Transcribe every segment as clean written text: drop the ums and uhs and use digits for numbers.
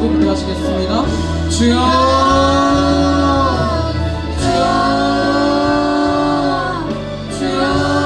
하시고 기도하시겠습니다. 주여 주여 주여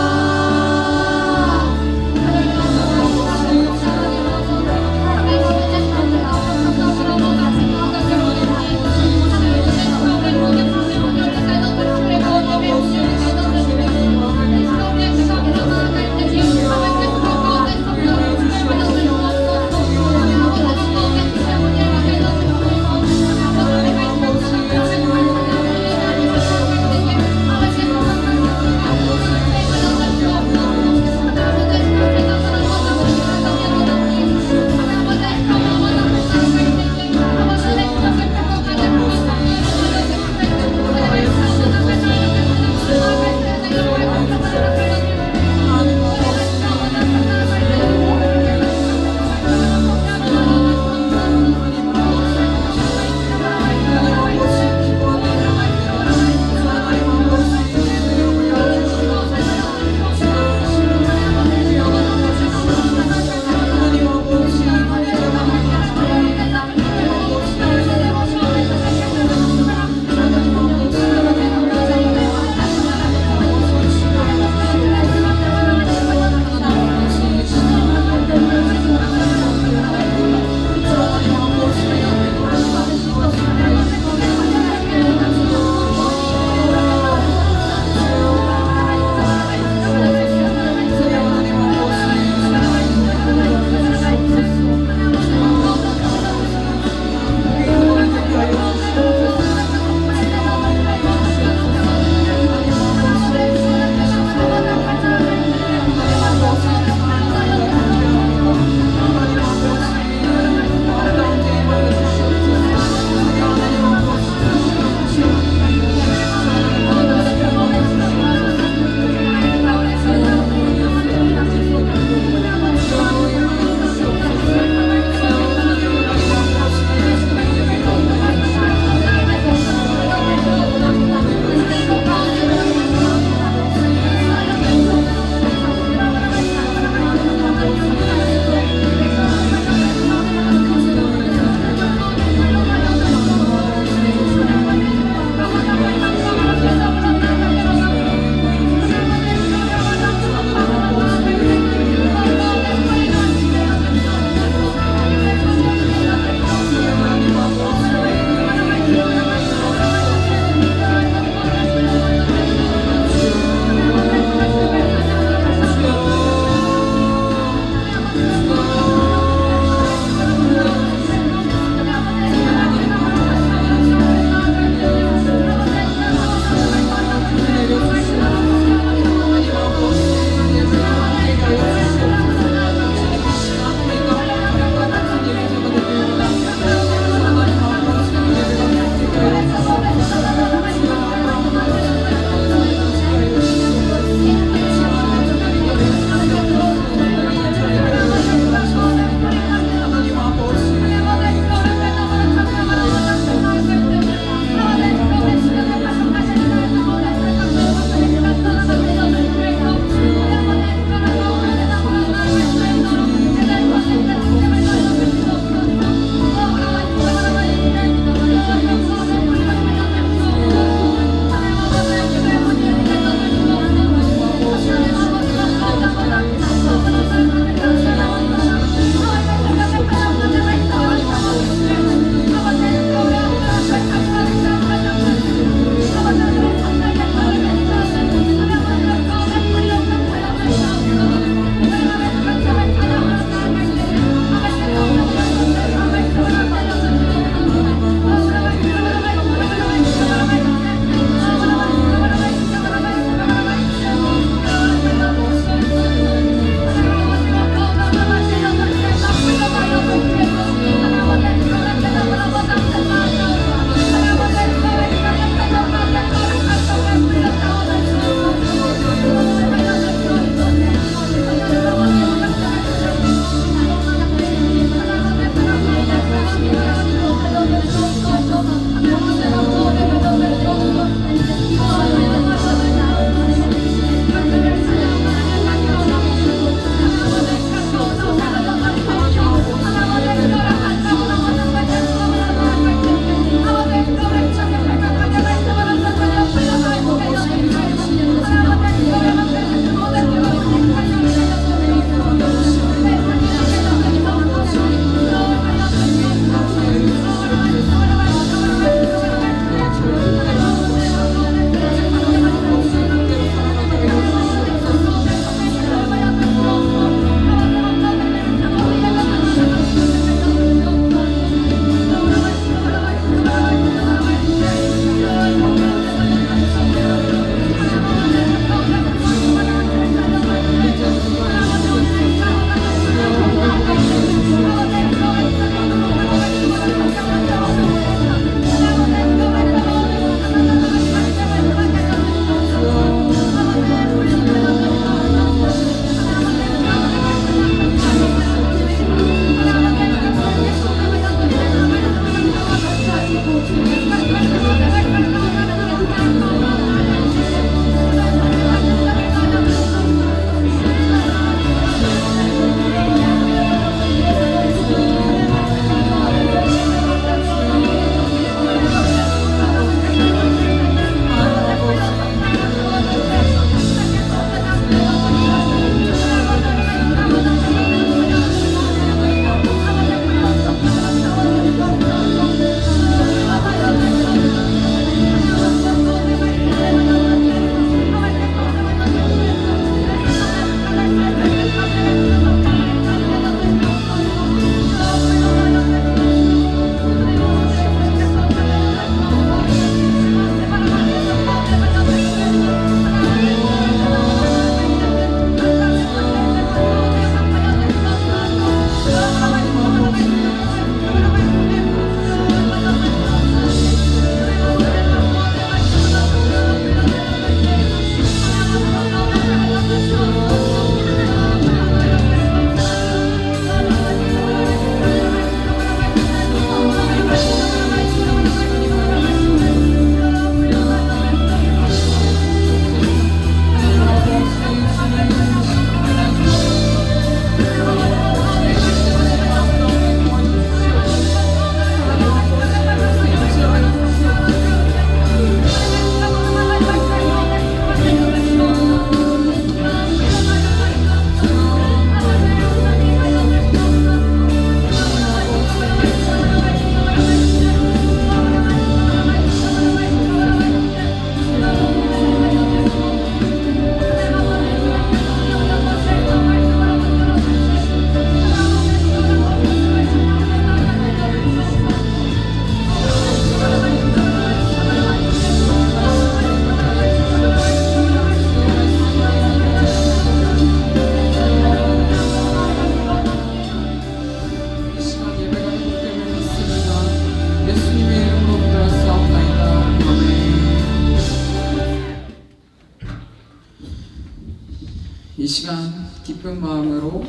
기쁜 마음으로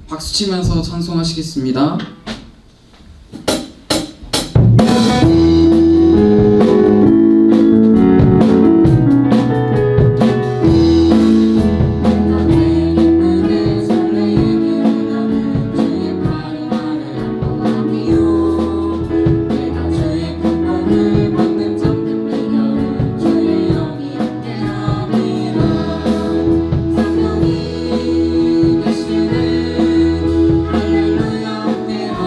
박수치면서 찬송하시겠습니다. 할렐루야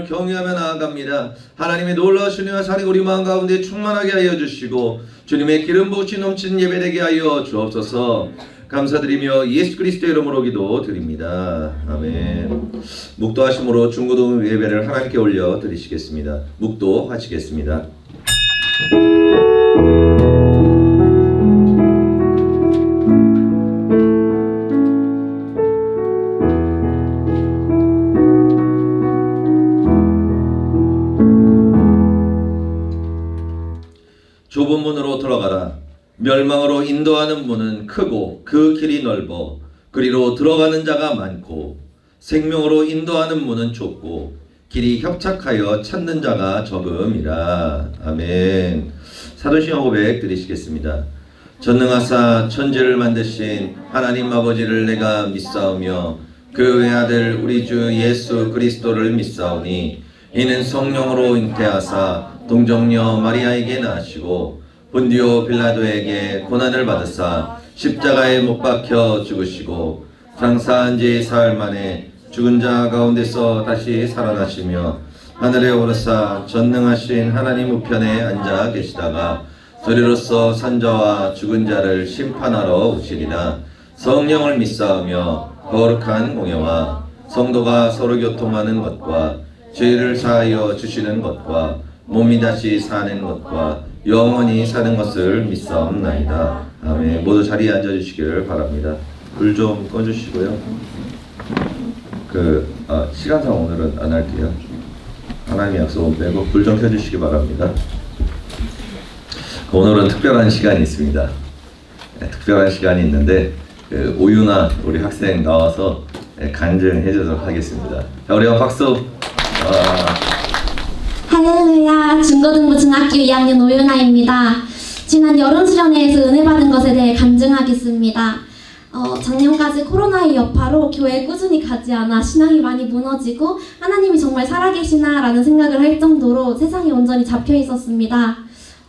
경외하며 나아갑니다. 하나님의 놀라우신 은혜와 사랑이 우리 마음 가운데 충만하게 하여 주시고 주님의 기름 부으심 넘치는 예배되게 하여 주옵소서. 감사드리며 예수 그리스도의 이름으로 기도드립니다. 아멘. 묵도하심으로 중고등 예배를 하나님께 올려 드리시겠습니다. 묵도하시겠습니다. 좁은 문으로 들어가라. 멸망으로 인도하는 문은 크고 그 길이 넓어 그리로 들어가는 자가 많고 생명으로 인도하는 문은 좁고 길이 협착하여 찾는 자가 적음이라. 아멘. 사도신경 고백 드리시겠습니다. 전능하사 천지를 만드신 하나님 아버지를 내가 믿사오며 그 외아들 우리 주 예수 그리스도를 믿사오니 이는 성령으로 잉태하사 동정녀 마리아에게 낳으시고 본디오 빌라도에게 고난을 받으사 십자가에 못 박혀 죽으시고 장사한 지 사흘 만에 죽은 자 가운데서 다시 살아나시며 하늘에 오르사 전능하신 하나님 우편에 앉아 계시다가 저리로서 산자와 죽은 자를 심판하러 오시리라. 성령을 믿사오며 거룩한 공예와 성도가 서로 교통하는 것과 죄를 사하여 주시는 것과 몸이 다시 사는 것과 영원히 사는 것을 믿사옵나이다. 아멘. 모두 자리에 앉아주시기를 바랍니다. 불 좀 꺼주시고요. 시간상 오늘은 안 할게요. 하나님의 약속은 빼고 불 좀 켜주시기 바랍니다. 오늘은 특별한 시간이 있습니다. 특별한 시간이 있는데 오유나 우리 학생 나와서 간증해 주도록 하겠습니다. 자, 우리 박수. 할렐루야. 중고등부 중학교 2학년 오윤아입니다. 지난 여름 수련회에서 은혜 받은 것에 대해 간증하겠습니다. 작년까지 코로나의 여파로 교회에 꾸준히 가지 않아 신앙이 많이 무너지고 하나님이 정말 살아계시나 라는 생각을 할 정도로 세상이 온전히 잡혀 있었습니다.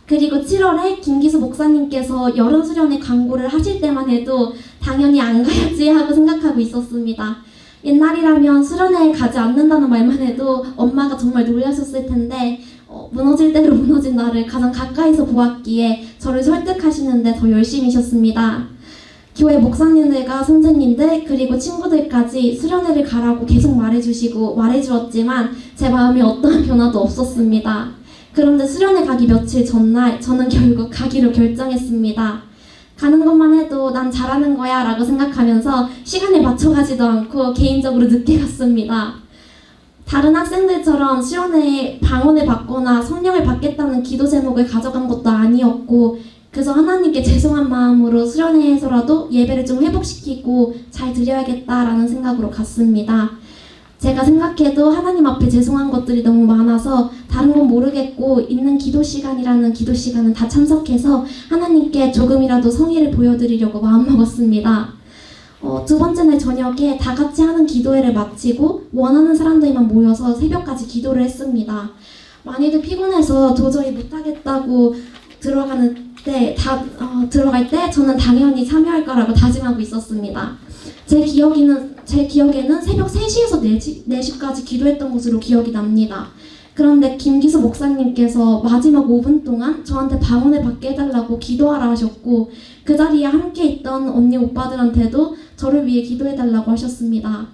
그리고 7월에 김기수 목사님께서 여름 수련회 광고를 하실 때만 해도 당연히 안 가야지 하고 생각하고 있었습니다. 옛날이라면 수련회에 가지 않는다는 말만 해도 엄마가 정말 놀라셨을 텐데 무너질 대로 무너진 나를 가장 가까이서 보았기에 저를 설득하시는데 더 열심히셨습니다. 교회 목사님들과 선생님들 그리고 친구들까지 수련회를 가라고 계속 말해주었지만 제 마음에 어떠한 변화도 없었습니다. 그런데 수련회 가기 며칠 전날 저는 결국 가기로 결정했습니다. 가는 것만 해도 난 잘하는 거야 라고 생각하면서 시간에 맞춰가지도 않고 개인적으로 늦게 갔습니다. 다른 학생들처럼 수련회에 방언을 받거나 성령을 받겠다는 기도 제목을 가져간 것도 아니었고 그래서 하나님께 죄송한 마음으로 수련회에서라도 예배를 좀 회복시키고 잘 드려야겠다라는 생각으로 갔습니다. 제가 생각해도 하나님 앞에 죄송한 것들이 너무 많아서 다른 건 모르겠고 있는 기도 시간이라는 기도 시간은 다 참석해서 하나님께 조금이라도 성의를 보여드리려고 마음먹었습니다. 두 번째 날 저녁에 다 같이 하는 기도회를 마치고 원하는 사람들만 모여서 새벽까지 기도를 했습니다. 많이들 피곤해서 도저히 못하겠다고 들어갈 때 저는 당연히 참여할 거라고 다짐하고 있었습니다. 제 기억에는 새벽 3시에서 4시까지 기도했던 것으로 기억이 납니다. 그런데 김기수 목사님께서 마지막 5분 동안 저한테 방언을 받게 해달라고 기도하라 하셨고 그 자리에 함께 있던 언니 오빠들한테도 저를 위해 기도해달라고 하셨습니다.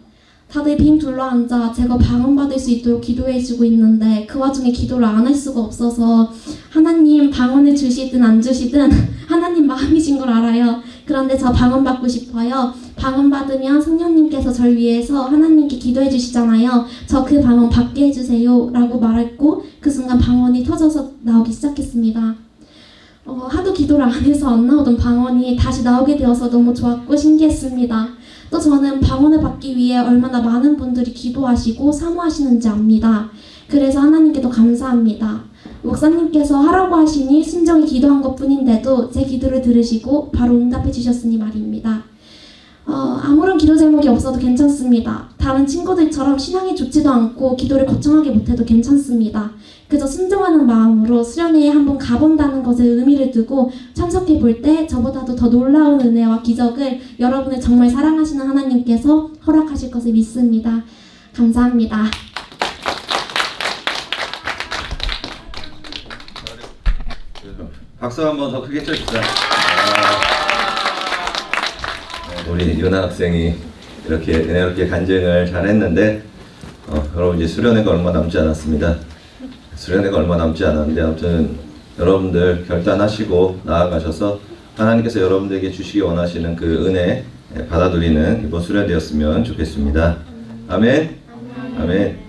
다들 빙 둘러앉아 제가 방언받을 수 있도록 기도해주고 있는데 그 와중에 기도를 안 할 수가 없어서 하나님 방언을 주시든 안 주시든 하나님 마음이신 걸 알아요. 그런데 저 방언받고 싶어요. 방언받으면 성령님께서 절 위해서 하나님께 기도해 주시잖아요. 저 그 방언 받게 해주세요 라고 말했고 그 순간 방언이 터져서 나오기 시작했습니다. 하도 기도를 안 해서 안 나오던 방언이 다시 나오게 되어서 너무 좋았고 신기했습니다. 또 저는 방언을 받기 위해 얼마나 많은 분들이 기도하시고 사모하시는지 압니다. 그래서 하나님께도 감사합니다. 목사님께서 하라고 하시니 순정히 기도한 것뿐인데도 제 기도를 들으시고 바로 응답해 주셨으니 말입니다. 아무런 기도 제목이 없어도 괜찮습니다. 다른 친구들처럼 신앙이 좋지도 않고 기도를 거창하게 못해도 괜찮습니다. 그저 순종하는 마음으로 수련회에 한번 가본다는 것에 의미를 두고 참석해 볼 때 저보다도 더 놀라운 은혜와 기적을 여러분을 정말 사랑하시는 하나님께서 허락하실 것을 믿습니다. 감사합니다. 박수 한번 더 크게 쳐주시다. 우리 유나 학생이 이렇게 은혜롭게 간증을 잘했는데 여러분 이제 수련회가 얼마 남지 않았습니다. 수련회가 얼마 남지 않았는데 아무튼 여러분들 결단하시고 나아가셔서 하나님께서 여러분들에게 주시기 원하시는 그 은혜 받아들이는 이번 수련되었으면 좋겠습니다. 아멘. 아멘.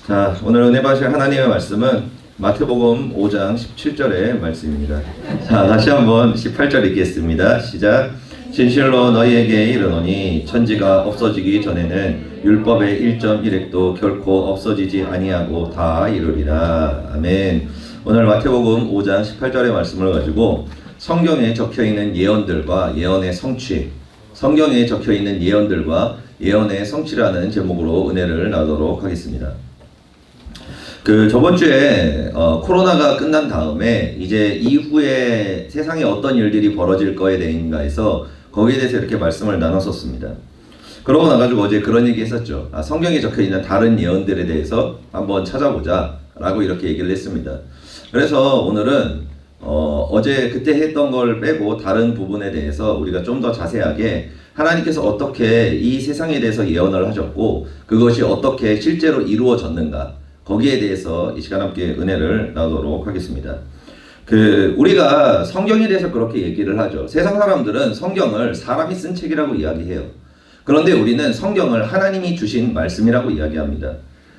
자, 오늘 은혜 받으실 하나님의 말씀은 마태복음 5장 17절의 말씀입니다. 자, 다시 한번 18절 읽겠습니다. 시작. 진실로 너희에게 이르노니 천지가 없어지기 전에는 율법의 1.1획도 결코 없어지지 아니하고 다 이루리라. 아멘. 오늘 마태복음 5장 18절의 말씀을 가지고 성경에 적혀있는 예언들과 예언의 성취, 성경에 적혀있는 예언들과 예언의 성취라는 제목으로 은혜를 나누도록 하겠습니다. 저번 주에 코로나가 끝난 다음에 이제 이후에 세상에 어떤 일들이 벌어질 거에 대해서 거기에 대해서 이렇게 말씀을 나눴었습니다. 그러고 나가지고 어제 그런 얘기 했었죠. 성경에 적혀있는 다른 예언들에 대해서 한번 찾아보자 라고 이렇게 얘기를 했습니다. 그래서 오늘은 어제 그때 했던 걸 빼고 다른 부분에 대해서 우리가 좀 더 자세하게 하나님께서 어떻게 이 세상에 대해서 예언을 하셨고 그것이 어떻게 실제로 이루어졌는가 거기에 대해서 이 시간 함께 은혜를 나누도록 하겠습니다. 우리가 성경에 대해서 그렇게 얘기를 하죠. 세상 사람들은 성경을 사람이 쓴 책이라고 이야기해요. 그런데 우리는 성경을 하나님이 주신 말씀이라고 이야기합니다.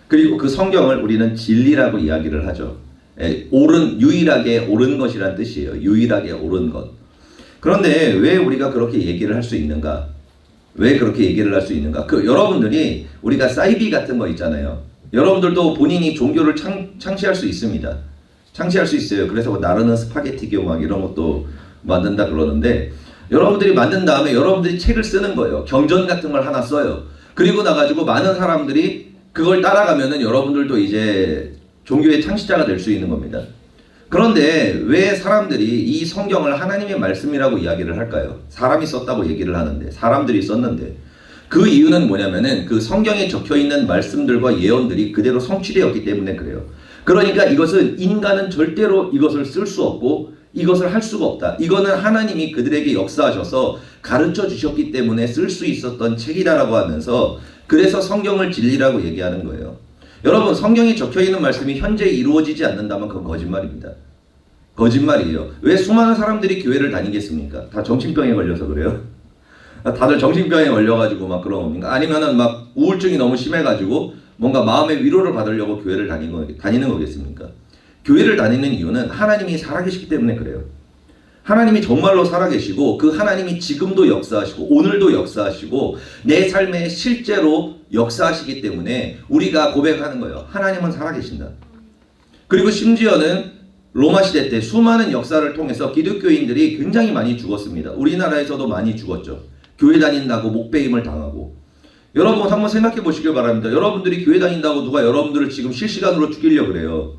그리고 그 성경을 우리는 진리라고 이야기를 하죠. 유일하게 옳은 것이란 뜻이에요. 유일하게 옳은 것. 그런데 왜 우리가 그렇게 얘기를 할 수 있는가? 왜 그렇게 얘기를 할 수 있는가? 여러분들이 우리가 사이비 같은 거 있잖아요. 여러분들도 본인이 종교를 창시할 수 있습니다. 창시할 수 있어요. 그래서 나르는 스파게티교 막 이런 것도 만든다 그러는데 여러분들이 만든 다음에 여러분들이 책을 쓰는 거예요. 경전 같은 걸 하나 써요. 그리고 나가지고 많은 사람들이 그걸 따라가면은 여러분들도 이제 종교의 창시자가 될 수 있는 겁니다. 그런데 왜 사람들이 이 성경을 하나님의 말씀이라고 이야기를 할까요? 사람이 썼다고 얘기를 하는데, 사람들이 썼는데, 그 이유는 뭐냐면은 그 성경에 적혀있는 말씀들과 예언들이 그대로 성취되었기 때문에 그래요. 그러니까 이것은 인간은 절대로 이것을 쓸 수 없고 이것을 할 수가 없다. 이거는 하나님이 그들에게 역사하셔서 가르쳐 주셨기 때문에 쓸 수 있었던 책이다라고 하면서 그래서 성경을 진리라고 얘기하는 거예요. 여러분, 성경에 적혀있는 말씀이 현재 이루어지지 않는다면 그건 거짓말입니다. 거짓말이에요. 왜 수많은 사람들이 교회를 다니겠습니까? 다 정신병에 걸려서 그래요. 다들 정신병에 걸려가지고 막 그런 겁니까? 아니면은 막 우울증이 너무 심해가지고 뭔가 마음의 위로를 받으려고 교회를 다니는 거겠습니까? 교회를 다니는 이유는 하나님이 살아계시기 때문에 그래요. 하나님이 정말로 살아계시고 그 하나님이 지금도 역사하시고 오늘도 역사하시고 내 삶에 실제로 역사하시기 때문에 우리가 고백하는 거예요. 하나님은 살아계신다. 그리고 심지어는 로마 시대 때 수많은 역사를 통해서 기독교인들이 굉장히 많이 죽었습니다. 우리나라에서도 많이 죽었죠. 교회 다닌다고 목배임을 당하고. 여러분 한번 생각해 보시길 바랍니다. 여러분들이 교회 다닌다고 누가 여러분들을 지금 실시간으로 죽이려고 그래요.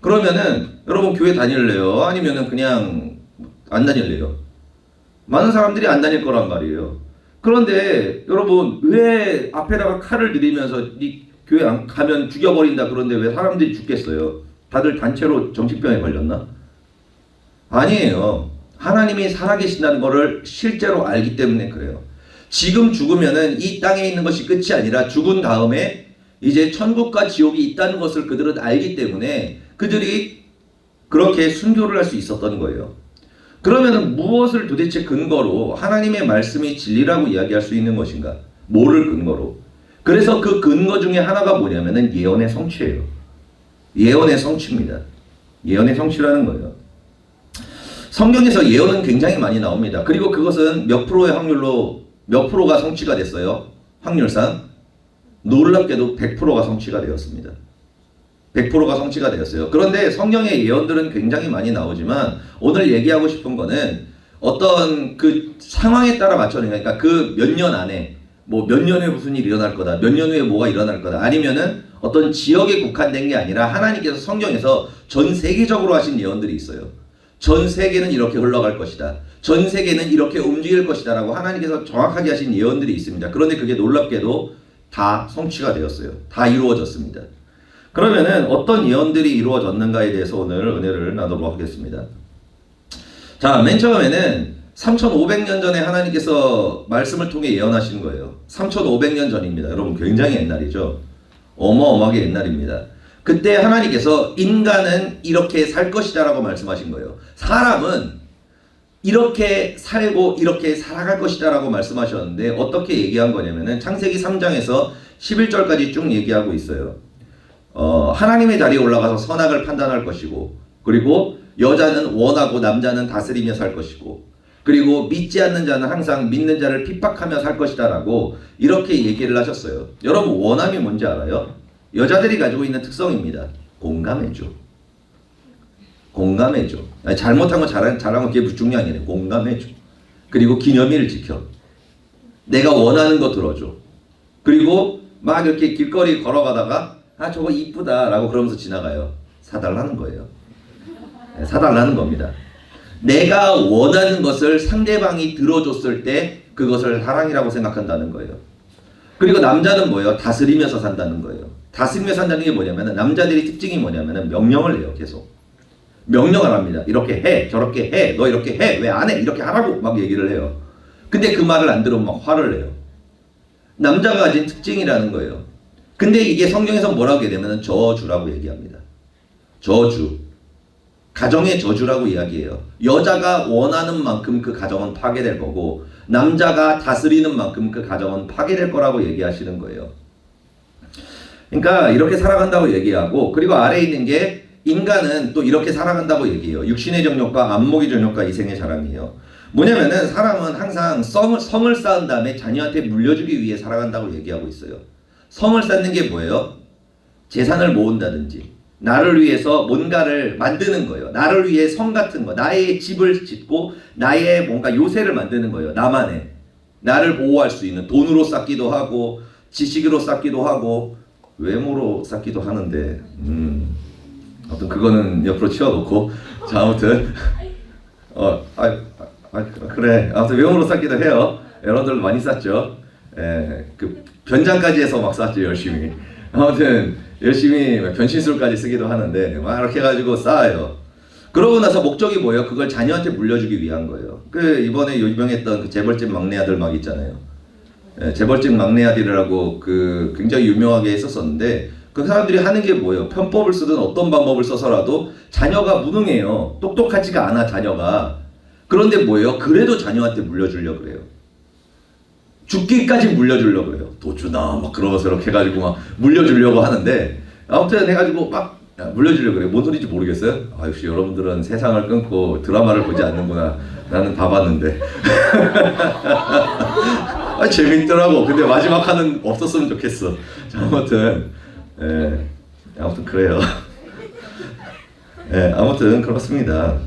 그러면은 여러분 교회 다닐래요? 아니면은 그냥 안 다닐래요? 많은 사람들이 안 다닐 거란 말이에요. 그런데 여러분 왜 앞에다가 칼을 들이면서 네 교회 안 가면 죽여버린다 그런데 왜 사람들이 죽겠어요? 다들 단체로 정신병에 걸렸나? 아니에요. 하나님이 살아계신다는 것을 실제로 알기 때문에 그래요. 지금 죽으면은 이 땅에 있는 것이 끝이 아니라 죽은 다음에 이제 천국과 지옥이 있다는 것을 그들은 알기 때문에 그들이 그렇게 순교를 할 수 있었던 거예요. 그러면은 무엇을 도대체 근거로 하나님의 말씀이 진리라고 이야기할 수 있는 것인가? 뭐를 근거로? 그래서 그 근거 중에 하나가 뭐냐면은 예언의 성취예요. 예언의 성취입니다. 예언의 성취라는 거예요. 성경에서 예언은 굉장히 많이 나옵니다. 그리고 그것은 몇 프로의 확률로 몇 프로가 성취가 됐어요? 확률상 놀랍게도 100%가 성취가 되었습니다. 100%가 성취가 되었어요. 그런데 성경의 예언들은 굉장히 많이 나오지만 오늘 얘기하고 싶은 거는 어떤 그 상황에 따라 맞춰는 그러니까 그 몇 년 안에 뭐 몇 년 후에 무슨 일이 일어날 거다. 몇 년 후에 뭐가 일어날 거다. 아니면은 어떤 지역에 국한된 게 아니라 하나님께서 성경에서 전 세계적으로 하신 예언들이 있어요. 전 세계는 이렇게 흘러갈 것이다. 전 세계는 이렇게 움직일 것이다 라고 하나님께서 정확하게 하신 예언들이 있습니다. 그런데 그게 놀랍게도 다 성취가 되었어요. 다 이루어졌습니다. 그러면은 어떤 예언들이 이루어졌는가에 대해서 오늘 은혜를 나누도록 하겠습니다. 자, 맨 처음에는 3500년 전에 하나님께서 말씀을 통해 예언하신 거예요. 3500년 전입니다. 여러분 굉장히 옛날이죠. 어마어마하게 옛날입니다. 그때 하나님께서 인간은 이렇게 살 것이다 라고 말씀하신 거예요. 사람은 이렇게 살고 이렇게 살아갈 것이다 라고 말씀하셨는데 어떻게 얘기한 거냐면은 창세기 3장에서 11절까지 쭉 얘기하고 있어요. 하나님의 자리에 올라가서 선악을 판단할 것이고, 그리고 여자는 원하고 남자는 다스리며 살 것이고, 그리고 믿지 않는 자는 항상 믿는 자를 핍박하며 살 것이다 라고 이렇게 얘기를 하셨어요. 여러분 원함이 뭔지 알아요? 여자들이 가지고 있는 특성입니다. 공감해줘. 공감해줘. 아니, 잘못한 거 잘한 거 그게 중요한 게 아니라 공감해줘. 그리고 기념일을 지켜. 내가 원하는 거 들어줘. 그리고 막 이렇게 길거리 걸어가다가 아 저거 이쁘다 라고 그러면서 지나가요. 사달라는 거예요. 네, 사달라는 겁니다. 내가 원하는 것을 상대방이 들어줬을 때 그것을 사랑이라고 생각한다는 거예요. 그리고 남자는 뭐예요? 다스리면서 산다는 거예요. 다스리면서 산다는 게 뭐냐면 남자들의 특징이 뭐냐면 명령을 해요. 계속 명령을 합니다. 이렇게 해, 저렇게 해, 너 이렇게 해, 왜 안 해? 이렇게 하라고 막 얘기를 해요. 근데 그 말을 안 들으면 막 화를 내요. 남자가 가진 특징이라는 거예요. 근데 이게 성경에서 뭐라고 얘기하면 저주라고 얘기합니다. 저주. 가정의 저주라고 이야기해요. 여자가 원하는 만큼 그 가정은 파괴될 거고, 남자가 다스리는 만큼 그 가정은 파괴될 거라고 얘기하시는 거예요. 그러니까 이렇게 살아간다고 얘기하고, 그리고 아래에 있는 게 인간은 또 이렇게 살아간다고 얘기해요. 육신의 정욕과 안목의 정욕과 이생의 자랑이에요. 뭐냐면은 사람은 항상 성을 쌓은 다음에 자녀한테 물려주기 위해 살아간다고 얘기하고 있어요. 성을 쌓는 게 뭐예요? 재산을 모은다든지 나를 위해서 뭔가를 만드는 거예요. 나를 위해 성 같은 거, 나의 집을 짓고 나의 뭔가 요새를 만드는 거예요. 나만의. 나를 보호할 수 있는 돈으로 쌓기도 하고 지식으로 쌓기도 하고 외모로 쌓기도 하는데 아무튼 그거는 옆으로 치워놓고 자 아무튼 그래 아무튼 외모로 쌓기도 해요. 여러분들 많이 쌓죠. 그 변장까지 해서 막 쌓죠 열심히. 아무튼 열심히 변신술까지 쓰기도 하는데 막 이렇게 해가지고 쌓아요. 그러고 나서 목적이 뭐예요? 그걸 자녀한테 물려주기 위한 거예요. 그 이번에 유명했던 그 재벌집 막내 아들 막 있잖아요. 재벌집 막내 아들이라고 그 굉장히 유명하게 했었었는데 그 사람들이 하는 게 뭐예요? 편법을 쓰든 어떤 방법을 써서라도 자녀가 무능해요. 똑똑하지가 않아 자녀가. 그런데 뭐예요? 그래도 자녀한테 물려주려고 그래요. 죽기까지 물려주려고 그래요. 도주나 막 그러면서 이렇게 해가지고 막 물려주려고 하는데 아무튼 해가지고 막 물려주려고 그래요. 뭔 소리인지 모르겠어요? 아 역시 여러분들은 세상을 끊고 드라마를 보지 않는구나. 나는 다 봤는데 아, 재밌더라고. 근데 마지막 화는 없었으면 좋겠어. 자, 아무튼 아무튼 그래요. 아무튼 그렇습니다.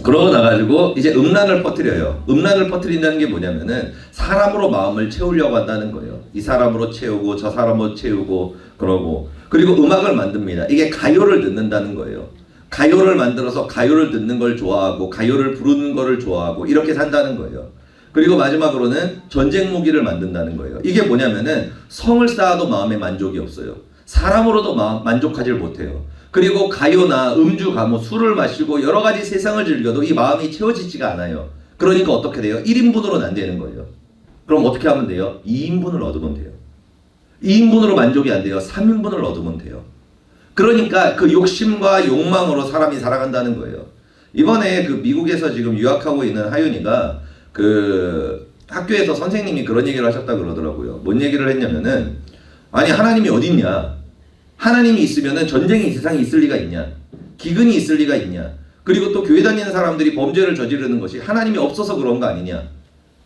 그러고 나가지고 이제 음란을 퍼뜨려요. 음란을 퍼뜨린다는 게 뭐냐면은 사람으로 마음을 채우려고 한다는 거예요. 이 사람으로 채우고 저 사람으로 채우고 그러고 그리고 음악을 만듭니다. 이게 가요를 듣는다는 거예요. 가요를 만들어서 가요를 듣는 걸 좋아하고 가요를 부르는 거를 좋아하고 이렇게 산다는 거예요. 그리고 마지막으로는 전쟁 무기를 만든다는 거예요. 이게 뭐냐면은 성을 쌓아도 마음에 만족이 없어요. 사람으로도 만족하지 못해요. 그리고 가요나 음주, 가무, 술을 마시고 여러 가지 세상을 즐겨도 이 마음이 채워지지가 않아요. 그러니까 어떻게 돼요? 1인분으로는 안 되는 거예요. 그럼 어떻게 하면 돼요? 2인분을 얻으면 돼요. 2인분으로 만족이 안 돼요. 3인분을 얻으면 돼요. 그러니까 그 욕심과 욕망으로 사람이 살아간다는 거예요. 이번에 그 미국에서 지금 유학하고 있는 하윤이가 그 학교에서 선생님이 그런 얘기를 하셨다 그러더라고요. 뭔 얘기를 했냐면은 아니 하나님이 어디 있냐? 하나님이 있으면은 전쟁이 이 세상에 있을 리가 있냐? 기근이 있을 리가 있냐? 그리고 또 교회 다니는 사람들이 범죄를 저지르는 것이 하나님이 없어서 그런 거 아니냐?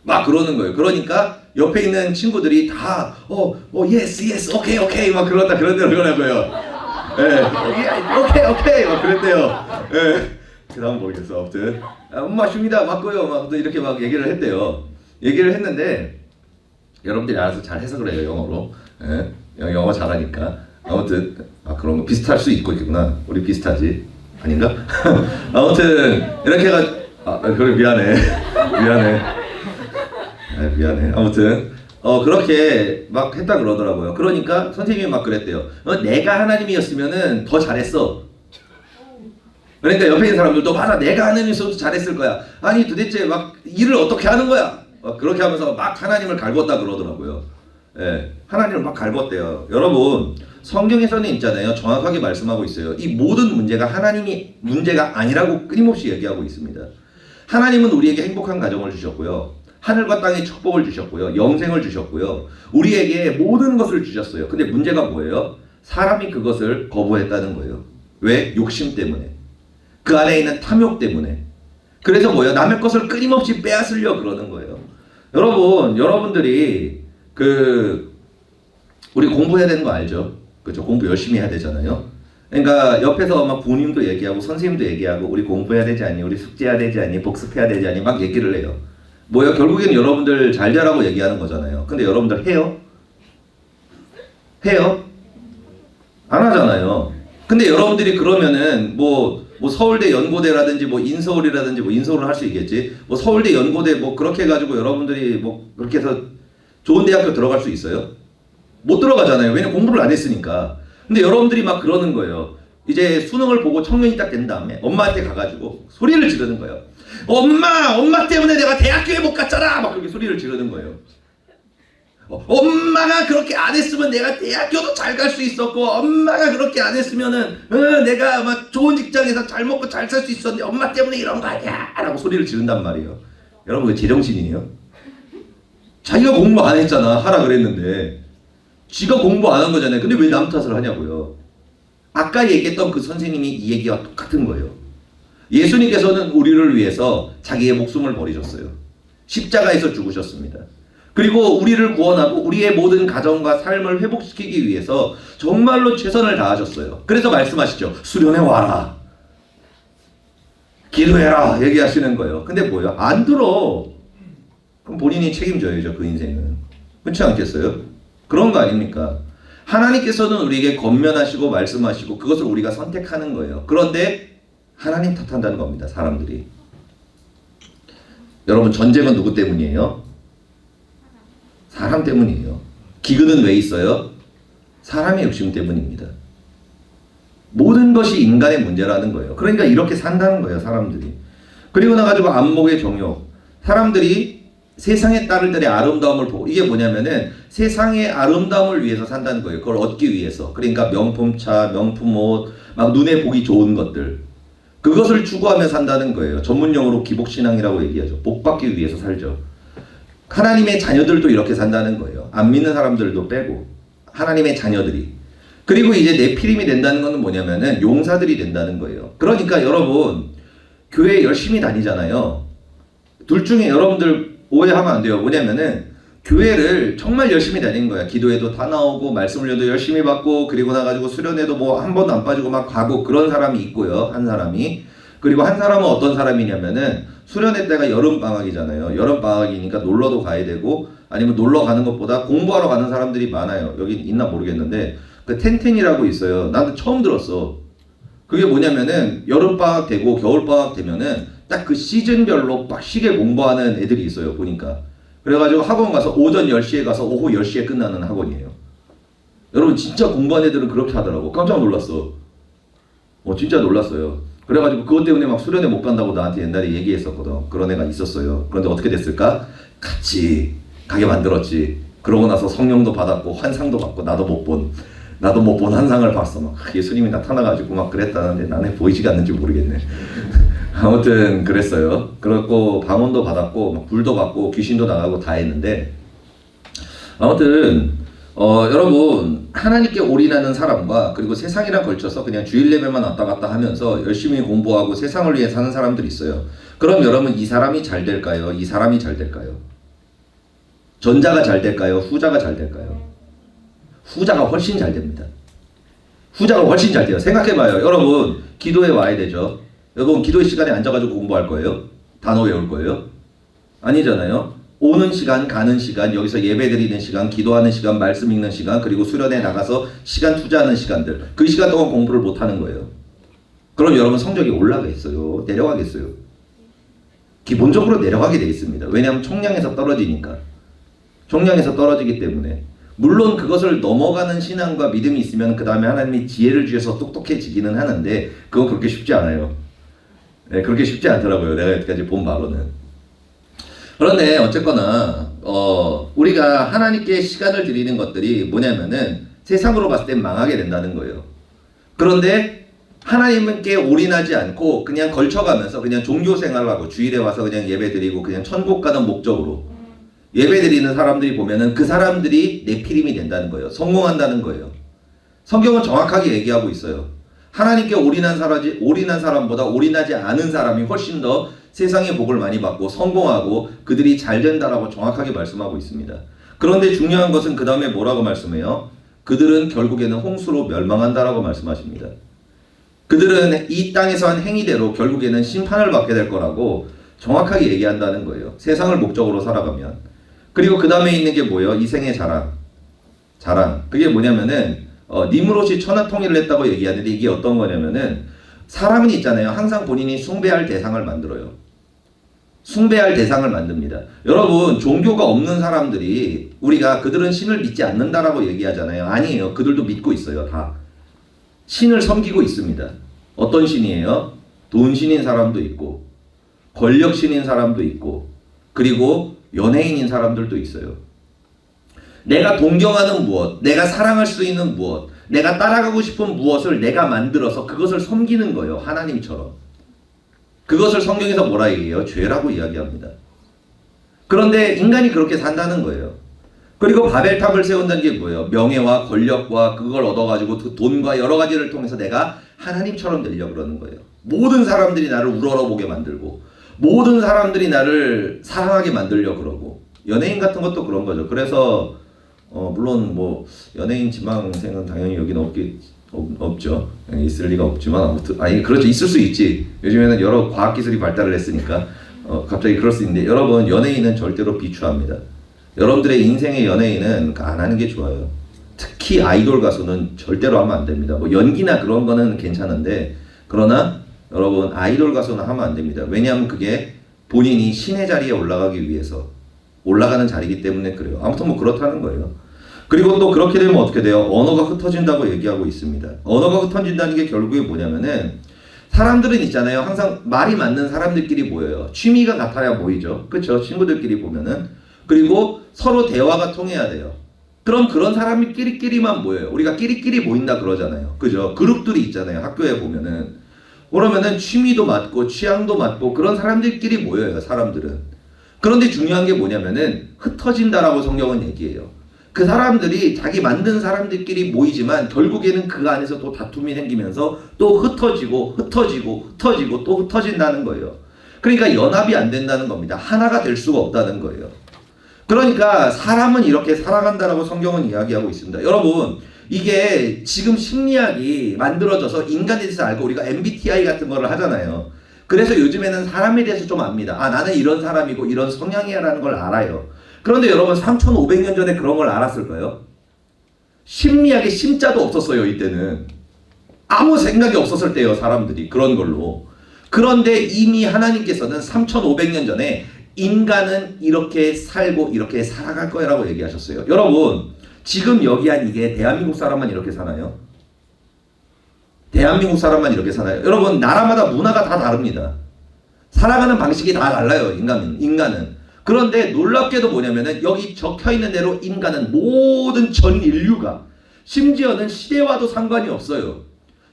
막 그러는 거예요. 그러니까 옆에 있는 친구들이 다 yes 오케이 막 그러더라고요. 오케이 막 그랬대요. 그다음 모르겠어. 아무튼 맞습니다 맞고요 막 이렇게 막 얘기를 했대요. 얘기를 했는데 여러분들이 알아서 잘 해석을 해요 영어로. 영어 잘하니까. 아무튼 그런 거 비슷할 수 있겠구나. 우리 비슷하지 아닌가? 아무튼 이렇게 해가지고 그래 미안해. 아무튼 그렇게 막 했다 그러더라고요. 그러니까 선생님이 막 그랬대요. 내가 하나님이었으면은 더 잘했어. 그러니까 옆에 있는 사람들도 맞아, 내가 하는 일에서도 잘했을 거야. 아니 도대체 막 일을 어떻게 하는 거야? 그렇게 하면서 막 하나님을 갈궜다 그러더라고요. 예, 하나님을 막 갈궜대요. 여러분, 성경에서는 있잖아요, 정확하게 말씀하고 있어요. 이 모든 문제가 하나님이 문제가 아니라고 끊임없이 얘기하고 있습니다. 하나님은 우리에게 행복한 가정을 주셨고요, 하늘과 땅의 축복을 주셨고요, 영생을 주셨고요, 우리에게 모든 것을 주셨어요. 근데 문제가 뭐예요? 사람이 그것을 거부했다는 거예요. 왜? 욕심 때문에. 그 안에 있는 탐욕 때문에. 그래서 뭐예요? 남의 것을 끊임없이 빼앗으려 그러는 거예요. 여러분, 여러분들이 우리 공부해야 되는 거 알죠? 그렇죠? 공부 열심히 해야 되잖아요. 그러니까 옆에서 막 부모님도 얘기하고 선생님도 얘기하고 우리 공부해야 되지 않니? 우리 숙제해야 되지 않니? 복습해야 되지 않니? 막 얘기를 해요. 뭐야? 결국에는 여러분들 잘 되라고 얘기하는 거잖아요. 근데 여러분들 해요? 해요? 안 하잖아요. 근데 여러분들이 그러면은 뭐 서울대 연고대라든지 뭐 인서울이라든지 뭐 인서울을 할 수 있겠지. 뭐 서울대 연고대 뭐 그렇게 해가지고 여러분들이 뭐 그렇게 해서 좋은 대학교 들어갈 수 있어요? 못 들어가잖아요. 왜냐면 공부를 안 했으니까. 근데 여러분들이 막 그러는 거예요. 이제 수능을 보고 청년이 딱 된 다음에 엄마한테 가가지고 소리를 지르는 거예요. 엄마 때문에 내가 대학교에 못 갔잖아. 막 그렇게 소리를 지르는 거예요. 엄마가 그렇게 안 했으면 내가 대학교도 잘 갈 수 있었고, 엄마가 그렇게 안 했으면은 내가 막 좋은 직장에서 잘 먹고 잘 살 수 있었는데 엄마 때문에 이런 거 아니야 라고 소리를 지른단 말이에요. 여러분, 그 제정신이에요? 자기가 공부 안 했잖아. 하라 그랬는데 지가 공부 안 한 거잖아요. 근데 왜 남 탓을 하냐고요. 아까 얘기했던 그 선생님이 이 얘기와 똑같은 거예요. 예수님께서는 우리를 위해서 자기의 목숨을 버리셨어요. 십자가에서 죽으셨습니다. 그리고 우리를 구원하고 우리의 모든 가정과 삶을 회복시키기 위해서 정말로 최선을 다하셨어요. 그래서 말씀하시죠. 수련회 와라, 기도해라 얘기하시는 거예요. 근데 뭐예요? 안 들어. 그럼 본인이 책임져야죠. 그 인생은. 그렇지 않겠어요? 그런 거 아닙니까? 하나님께서는 우리에게 권면하시고 말씀하시고 그것을 우리가 선택하는 거예요. 그런데 하나님 탓한다는 겁니다. 사람들이. 여러분, 전쟁은 누구 때문이에요? 사람 때문이에요. 기근은 왜 있어요? 사람의 욕심 때문입니다. 모든 것이 인간의 문제라는 거예요. 그러니까 이렇게 산다는 거예요, 사람들이. 그리고 나가지고 안목의 정욕. 사람들이 세상의 딸들의 아름다움을 보고, 이게 뭐냐면은 세상의 아름다움을 위해서 산다는 거예요. 그걸 얻기 위해서. 그러니까 명품차, 명품 옷, 막 눈에 보기 좋은 것들, 그것을 추구하며 산다는 거예요. 전문용어로 기복신앙이라고 얘기하죠. 복 받기 위해서 살죠. 하나님의 자녀들도 이렇게 산다는 거예요. 안 믿는 사람들도 빼고 하나님의 자녀들이. 그리고 이제 네피림이 된다는 것은 뭐냐면은 용사들이 된다는 거예요. 그러니까 여러분, 교회 열심히 다니잖아요. 둘 중에 여러분들 오해하면 안 돼요. 뭐냐면은 교회를 정말 열심히 다니는 거야. 기도회도 다 나오고 말씀을도 열심히 받고, 그리고 나가지고 수련회도 뭐 한 번도 안 빠지고 막 가고 그런 사람이 있고요. 한 사람이. 그리고 한 사람은 어떤 사람이냐면은 수련회 때가 여름방학이잖아요. 여름방학이니까 놀러도 가야 되고, 아니면 놀러 가는 것보다 공부하러 가는 사람들이 많아요. 여기 있나 모르겠는데 그 텐텐이라고 있어요. 나도 처음 들었어. 그게 뭐냐면은 여름방학 되고 겨울방학 되면은 딱 그 시즌별로 빡시게 공부하는 애들이 있어요. 보니까. 그래가지고 학원 가서 오전 10시에 가서 오후 10시에 끝나는 학원이에요. 여러분, 진짜 공부한 애들은 그렇게 하더라고. 깜짝 놀랐어. 진짜 놀랐어요. 그래가지고 그것 때문에 막 수련회 못 간다고 나한테 옛날에 얘기했었거든. 그런 애가 있었어요. 그런데 어떻게 됐을까? 같이 가게 만들었지. 그러고 나서 성령도 받았고 환상도 받고 나도 못 본 환상을 봤어. 막 예수님이 나타나가지고 막 그랬다는데 나는 보이지가 않는지 모르겠네. 아무튼 그랬어요. 그렇고 방언도 받았고 막 불도 받고 귀신도 나가고 다 했는데, 아무튼 여러분, 하나님께 올인하는 사람과 그리고 세상이랑 걸쳐서 그냥 주일 예배만 왔다 갔다 하면서 열심히 공부하고 세상을 위해 사는 사람들이 있어요. 그럼 여러분, 이 사람이 잘 될까요? 이 사람이 잘 될까요? 전자가 잘 될까요? 후자가 잘 될까요? 후자가 훨씬 잘 됩니다. 후자가 훨씬 잘 돼요. 생각해봐요. 여러분, 기도에 와야 되죠. 여러분, 기도의 시간에 앉아가지고 공부할 거예요? 단어 외울 거예요? 아니잖아요. 오는 시간, 가는 시간, 여기서 예배 드리는 시간, 기도하는 시간, 말씀 읽는 시간, 그리고 수련회 나가서 시간 투자하는 시간들, 그 시간 동안 공부를 못 하는 거예요. 그럼 여러분, 성적이 올라가겠어요? 내려가겠어요? 기본적으로 내려가게 돼 있습니다. 왜냐하면 총량에서 떨어지니까. 총량에서 떨어지기 때문에. 물론 그것을 넘어가는 신앙과 믿음이 있으면 그 다음에 하나님이 지혜를 주셔서 똑똑해지기는 하는데 그건 그렇게 쉽지 않아요. 그렇게 쉽지 않더라고요. 내가 여태까지 본 바로는. 그런데 어쨌거나 우리가 하나님께 시간을 드리는 것들이 뭐냐면은 세상으로 봤을 땐 망하게 된다는 거예요. 그런데 하나님께 올인하지 않고 그냥 걸쳐가면서 그냥 종교 생활을 하고 주일에 와서 그냥 예배드리고 그냥 천국 가는 목적으로 예배드리는 사람들이 보면은 그 사람들이 네피림이 된다는 거예요. 성공한다는 거예요. 성경은 정확하게 얘기하고 있어요. 하나님께 올인한 사람보다 올인하지 않은 사람이 훨씬 더 세상의 복을 많이 받고 성공하고 그들이 잘 된다라고 정확하게 말씀하고 있습니다. 그런데 중요한 것은 그 다음에 뭐라고 말씀해요? 그들은 결국에는 홍수로 멸망한다라고 말씀하십니다. 그들은 이 땅에서 한 행위대로 결국에는 심판을 받게 될 거라고 정확하게 얘기한다는 거예요. 세상을 목적으로 살아가면. 그리고 그 다음에 있는 게 뭐예요? 이생의 자랑. 그게 뭐냐면은 니므롯이 천하통일을 했다고 얘기하는데 이게 어떤 거냐면은 사람은 있잖아요. 항상 본인이 숭배할 대상을 만들어요. 숭배할 대상을 만듭니다. 여러분, 종교가 없는 사람들이 우리가 그들은 신을 믿지 않는다라고 얘기하잖아요. 아니에요. 그들도 믿고 있어요. 다. 신을 섬기고 있습니다. 어떤 신이에요? 돈 신인 사람도 있고 권력 신인 사람도 있고 그리고 연예인인 사람들도 있어요. 내가 동경하는 무엇, 내가 사랑할 수 있는 무엇, 내가 따라가고 싶은 무엇을 내가 만들어서 그것을 섬기는 거예요. 하나님처럼. 그것을 성경에서 뭐라 얘기해요? 죄라고 이야기합니다. 그런데 인간이 그렇게 산다는 거예요. 그리고 바벨탑을 세운다는 게 뭐예요? 명예와 권력과 그걸 얻어가지고 그 돈과 여러 가지를 통해서 내가 하나님처럼 되려고 그러는 거예요. 모든 사람들이 나를 우러러보게 만들고 모든 사람들이 나를 사랑하게 만들려고 그러고 연예인 같은 것도 그런 거죠. 그래서 물론 뭐 연예인 지망생은 당연히 여기는 없죠. 있을 리가 없지만 아무튼 그렇죠. 있을 수 있지. 요즘에는 여러 과학기술이 발달을 했으니까 갑자기 그럴 수 있는데 여러분, 연예인은 절대로 비추합니다. 여러분들의 인생의 연예인은 안 하는 게 좋아요. 특히 아이돌 가수는 절대로 하면 안 됩니다. 뭐 연기나 그런 거는 괜찮은데 그러나 여러분, 아이돌 가수는 하면 안 됩니다. 왜냐하면 그게 본인이 신의 자리에 올라가기 위해서 올라가는 자리이기 때문에 그래요. 아무튼 뭐 그렇다는 거예요. 그리고 또 그렇게 되면 어떻게 돼요? 언어가 흩어진다고 얘기하고 있습니다. 언어가 흩어진다는 게 결국에 뭐냐면은 사람들은 있잖아요. 항상 말이 맞는 사람들끼리 모여요. 취미가 같아야 모이죠. 그렇죠? 친구들끼리 보면은. 그리고 서로 대화가 통해야 돼요. 그럼 그런 사람끼리만 모여요. 우리가 끼리끼리 모인다 그러잖아요. 그죠? 그룹들이 있잖아요. 학교에 보면은. 그러면은 취미도 맞고 취향도 맞고 그런 사람들끼리 모여요. 사람들은. 그런데 중요한 게 뭐냐면은 흩어진다라고 성경은 얘기해요. 그 사람들이 자기 만든 사람들끼리 모이지만 결국에는 그 안에서 또 다툼이 생기면서 또 흩어지고 또 흩어진다는 거예요. 그러니까 연합이 안 된다는 겁니다. 하나가 될 수가 없다는 거예요. 그러니까 사람은 이렇게 살아간다라고 성경은 이야기하고 있습니다. 여러분, 이게 지금 심리학이 만들어져서 인간에 대해서 알고 우리가 MBTI 같은 거를 하잖아요. 그래서 요즘에는 사람에 대해서 좀 압니다. 나는 이런 사람이고 이런 성향이야 라는 걸 알아요. 그런데 여러분, 3,500년 전에 그런 걸 알았을까요? 심리학의 심자도 없었어요. 이때는 아무 생각이 없었을 때요. 사람들이 그런 걸로. 그런데 이미 하나님께서는 3,500년 전에 인간은 이렇게 살고 이렇게 살아갈 거라고 얘기하셨어요. 여러분, 지금 여기 한 이게 대한민국 사람만 이렇게 사나요? 대한민국 사람만 이렇게 사나요? 여러분, 나라마다 문화가 다 다릅니다. 살아가는 방식이 다 달라요. 인간은. 그런데 놀랍게도 뭐냐면은 여기 적혀있는 대로 인간은 모든 전 인류가 심지어는 시대와도 상관이 없어요.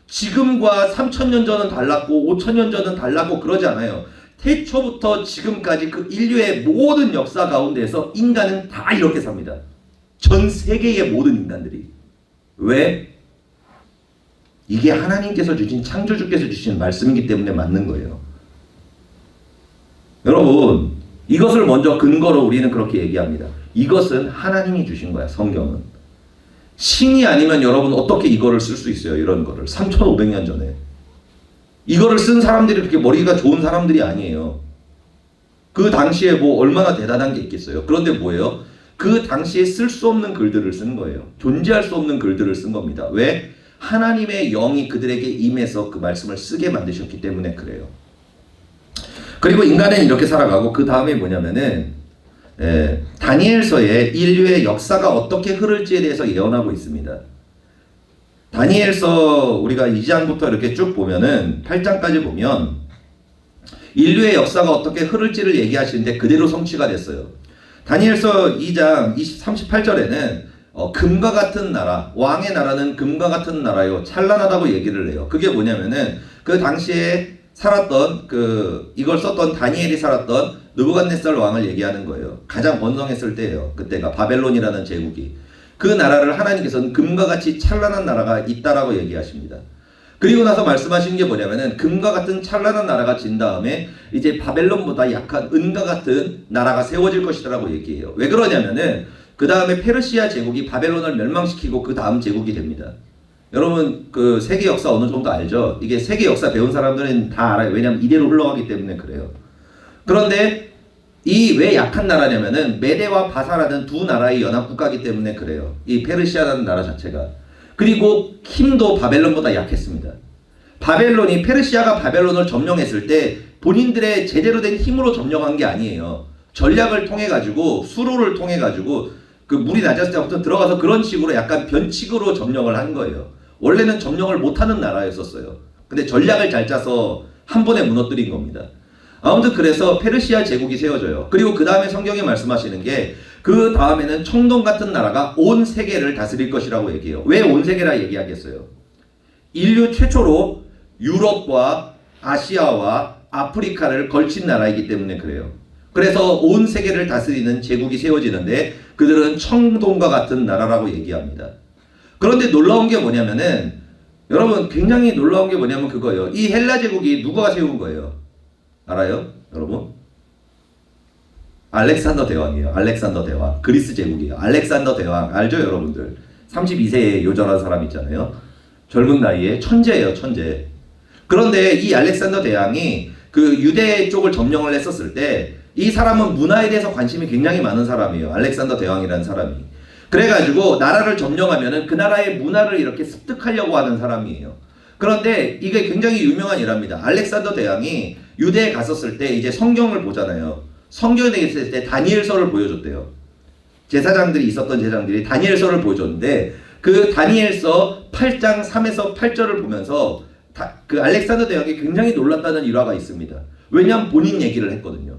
지금과 3,000년 전은 달랐고 5,000년 전은 달랐고 그러지 않아요. 태초부터 지금까지 그 인류의 모든 역사 가운데서 인간은 다 이렇게 삽니다. 전 세계의 모든 인간들이. 왜? 이게 하나님께서 주신, 창조주께서 주신 말씀이기 때문에 맞는 거예요. 여러분, 이것을 먼저 근거로 우리는 그렇게 얘기합니다. 이것은 하나님이 주신 거야. 성경은. 신이 아니면 여러분 어떻게 이거를 쓸 수 있어요? 이런 거를 3,500년 전에. 이거를 쓴 사람들이 그렇게 머리가 좋은 사람들이 아니에요. 그 당시에 뭐 얼마나 대단한 게 있겠어요. 그런데 뭐예요? 그 당시에 쓸 수 없는 글들을 쓴 거예요. 존재할 수 없는 글들을 쓴 겁니다. 왜? 하나님의 영이 그들에게 임해서 그 말씀을 쓰게 만드셨기 때문에 그래요. 그리고 인간은 이렇게 살아가고 그 다음에 뭐냐면은 다니엘서에 인류의 역사가 어떻게 흐를지에 대해서 예언하고 있습니다. 다니엘서 우리가 2장부터 이렇게 쭉 보면은 8장까지 보면 인류의 역사가 어떻게 흐를지를 얘기하시는데 그대로 성취가 됐어요. 다니엘서 2장 38절에는 금과 같은 나라, 왕의 나라는 금과 같은 나라요, 찬란하다고 얘기를 해요. 그게 뭐냐면은 그 당시에 살았던 이걸 썼던 다니엘이 살았던 느부갓네살 왕을 얘기하는 거예요. 가장 번성했을 때예요. 그때가 바벨론이라는 제국이. 그 나라를 하나님께서는 금과 같이 찬란한 나라가 있다라고 얘기하십니다. 그리고 나서 말씀하신 게 뭐냐면은 금과 같은 찬란한 나라가 진 다음에 이제 바벨론보다 약한 은과 같은 나라가 세워질 것이라고 얘기해요. 왜 그러냐면은 그 다음에 페르시아 제국이 바벨론을 멸망시키고 그 다음 제국이 됩니다. 여러분 그 세계 역사 어느 정도 알죠? 이게 세계 역사 배운 사람들은 다 알아요. 왜냐하면 이대로 흘러가기 때문에 그래요. 그런데 이 왜 약한 나라냐면은 메대와 바사라는 두 나라의 연합 국가이기 때문에 그래요. 이 페르시아라는 나라 자체가. 그리고 힘도 바벨론보다 약했습니다. 바벨론이 페르시아가 바벨론을 점령했을 때 본인들의 제대로 된 힘으로 점령한 게 아니에요. 전략을 통해 가지고 수로를 통해 가지고 그 물이 낮았을 때부터 들어가서 그런 식으로 약간 변칙으로 점령을 한 거예요. 원래는 점령을 못하는 나라였었어요. 근데 전략을 잘 짜서 한 번에 무너뜨린 겁니다. 아무튼 그래서 페르시아 제국이 세워져요. 그리고 그 다음에 성경에 말씀하시는 게 그 다음에는 청동 같은 나라가 온 세계를 다스릴 것이라고 얘기해요. 왜 온 세계라 얘기하겠어요? 인류 최초로 유럽과 아시아와 아프리카를 걸친 나라이기 때문에 그래요. 그래서 온 세계를 다스리는 제국이 세워지는데 그들은 청동과 같은 나라라고 얘기합니다. 그런데 놀라운 게 뭐냐면은 여러분 굉장히 놀라운 게 뭐냐면 그거예요. 이 헬라 제국이 누가 세운 거예요? 알아요? 여러분? 알렉산더 대왕이에요. 알렉산더 대왕. 그리스 제국이에요. 알렉산더 대왕. 알죠 여러분들? 32세에 요절한 사람 있잖아요. 젊은 나이에 천재예요. 천재. 그런데 이 알렉산더 대왕이 그 유대 쪽을 점령을 했었을 때 이 사람은 문화에 대해서 관심이 굉장히 많은 사람이에요. 알렉산더 대왕이라는 사람이. 그래가지고 나라를 점령하면은 그 나라의 문화를 이렇게 습득하려고 하는 사람이에요. 그런데 이게 굉장히 유명한 일화입니다. 알렉산더 대왕이 유대에 갔었을 때 이제 성경을 보잖아요. 성경에 있을 때 다니엘서를 보여줬대요. 제사장들이 있었던 제사장들이 다니엘서를 보여줬는데 그 다니엘서 8장 3에서 8절을 보면서 그 알렉산더 대왕이 굉장히 놀랐다는 일화가 있습니다. 왜냐하면 본인 얘기를 했거든요.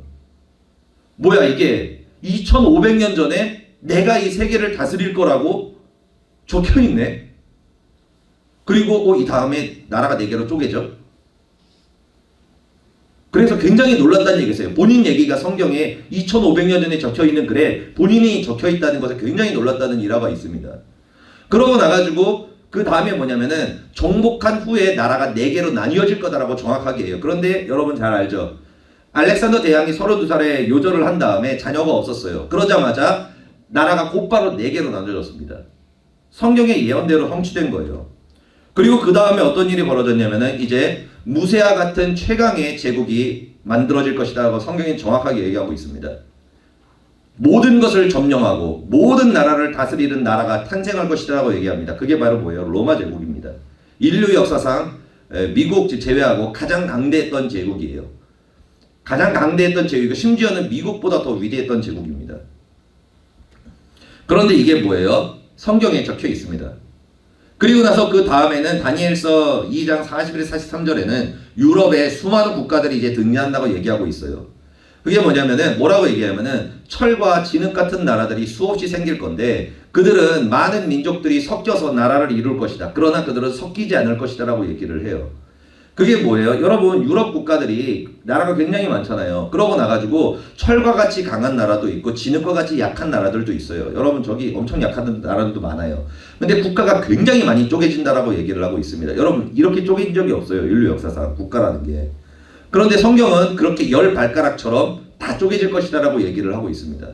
뭐야 이게 2500년 전에 내가 이 세계를 다스릴 거라고 적혀있네. 그리고 이 다음에 나라가 4개로 쪼개져. 그래서 굉장히 놀랐다는 얘기였어요. 본인 얘기가 성경에 2500년 전에 적혀있는 글에 본인이 적혀있다는 것에 굉장히 놀랐다는 일화가 있습니다. 그러고 나가지고 그 다음에 뭐냐면은 정복한 후에 나라가 4개로 나뉘어질 거다라고 정확하게 해요. 그런데 여러분 잘 알죠? 알렉산더 대왕이 32살에 요절을 한 다음에 자녀가 없었어요. 그러자마자 나라가 곧바로 4개로 나눠졌습니다. 성경의 예언대로 성취된 거예요. 그리고 그 다음에 어떤 일이 벌어졌냐면은 이제 무세와 같은 최강의 제국이 만들어질 것이라고 성경이 정확하게 얘기하고 있습니다. 모든 것을 점령하고 모든 나라를 다스리는 나라가 탄생할 것이라고 얘기합니다. 그게 바로 뭐예요? 로마 제국입니다. 인류 역사상 미국 제외하고 가장 강대했던 제국이에요. 가장 강대했던 제국이고 심지어는 미국보다 더 위대했던 제국입니다. 그런데 이게 뭐예요? 성경에 적혀 있습니다. 그리고 나서 그 다음에는 다니엘서 2장 41, 43절에는 유럽의 수많은 국가들이 이제 등장한다고 얘기하고 있어요. 그게 뭐냐면은 뭐라고 얘기하면은 철과 진흙 같은 나라들이 수없이 생길 건데 그들은 많은 민족들이 섞여서 나라를 이룰 것이다. 그러나 그들은 섞이지 않을 것이다 라고 얘기를 해요. 그게 뭐예요? 여러분 유럽 국가들이 나라가 굉장히 많잖아요. 그러고 나가지고 철과 같이 강한 나라도 있고 진흙과 같이 약한 나라들도 있어요. 여러분 저기 엄청 약한 나라들도 많아요. 근데 국가가 굉장히 많이 쪼개진다라고 얘기를 하고 있습니다. 여러분 이렇게 쪼개진 적이 없어요. 인류 역사상 국가라는 게. 그런데 성경은 그렇게 10발가락처럼 다 쪼개질 것이다라고 얘기를 하고 있습니다.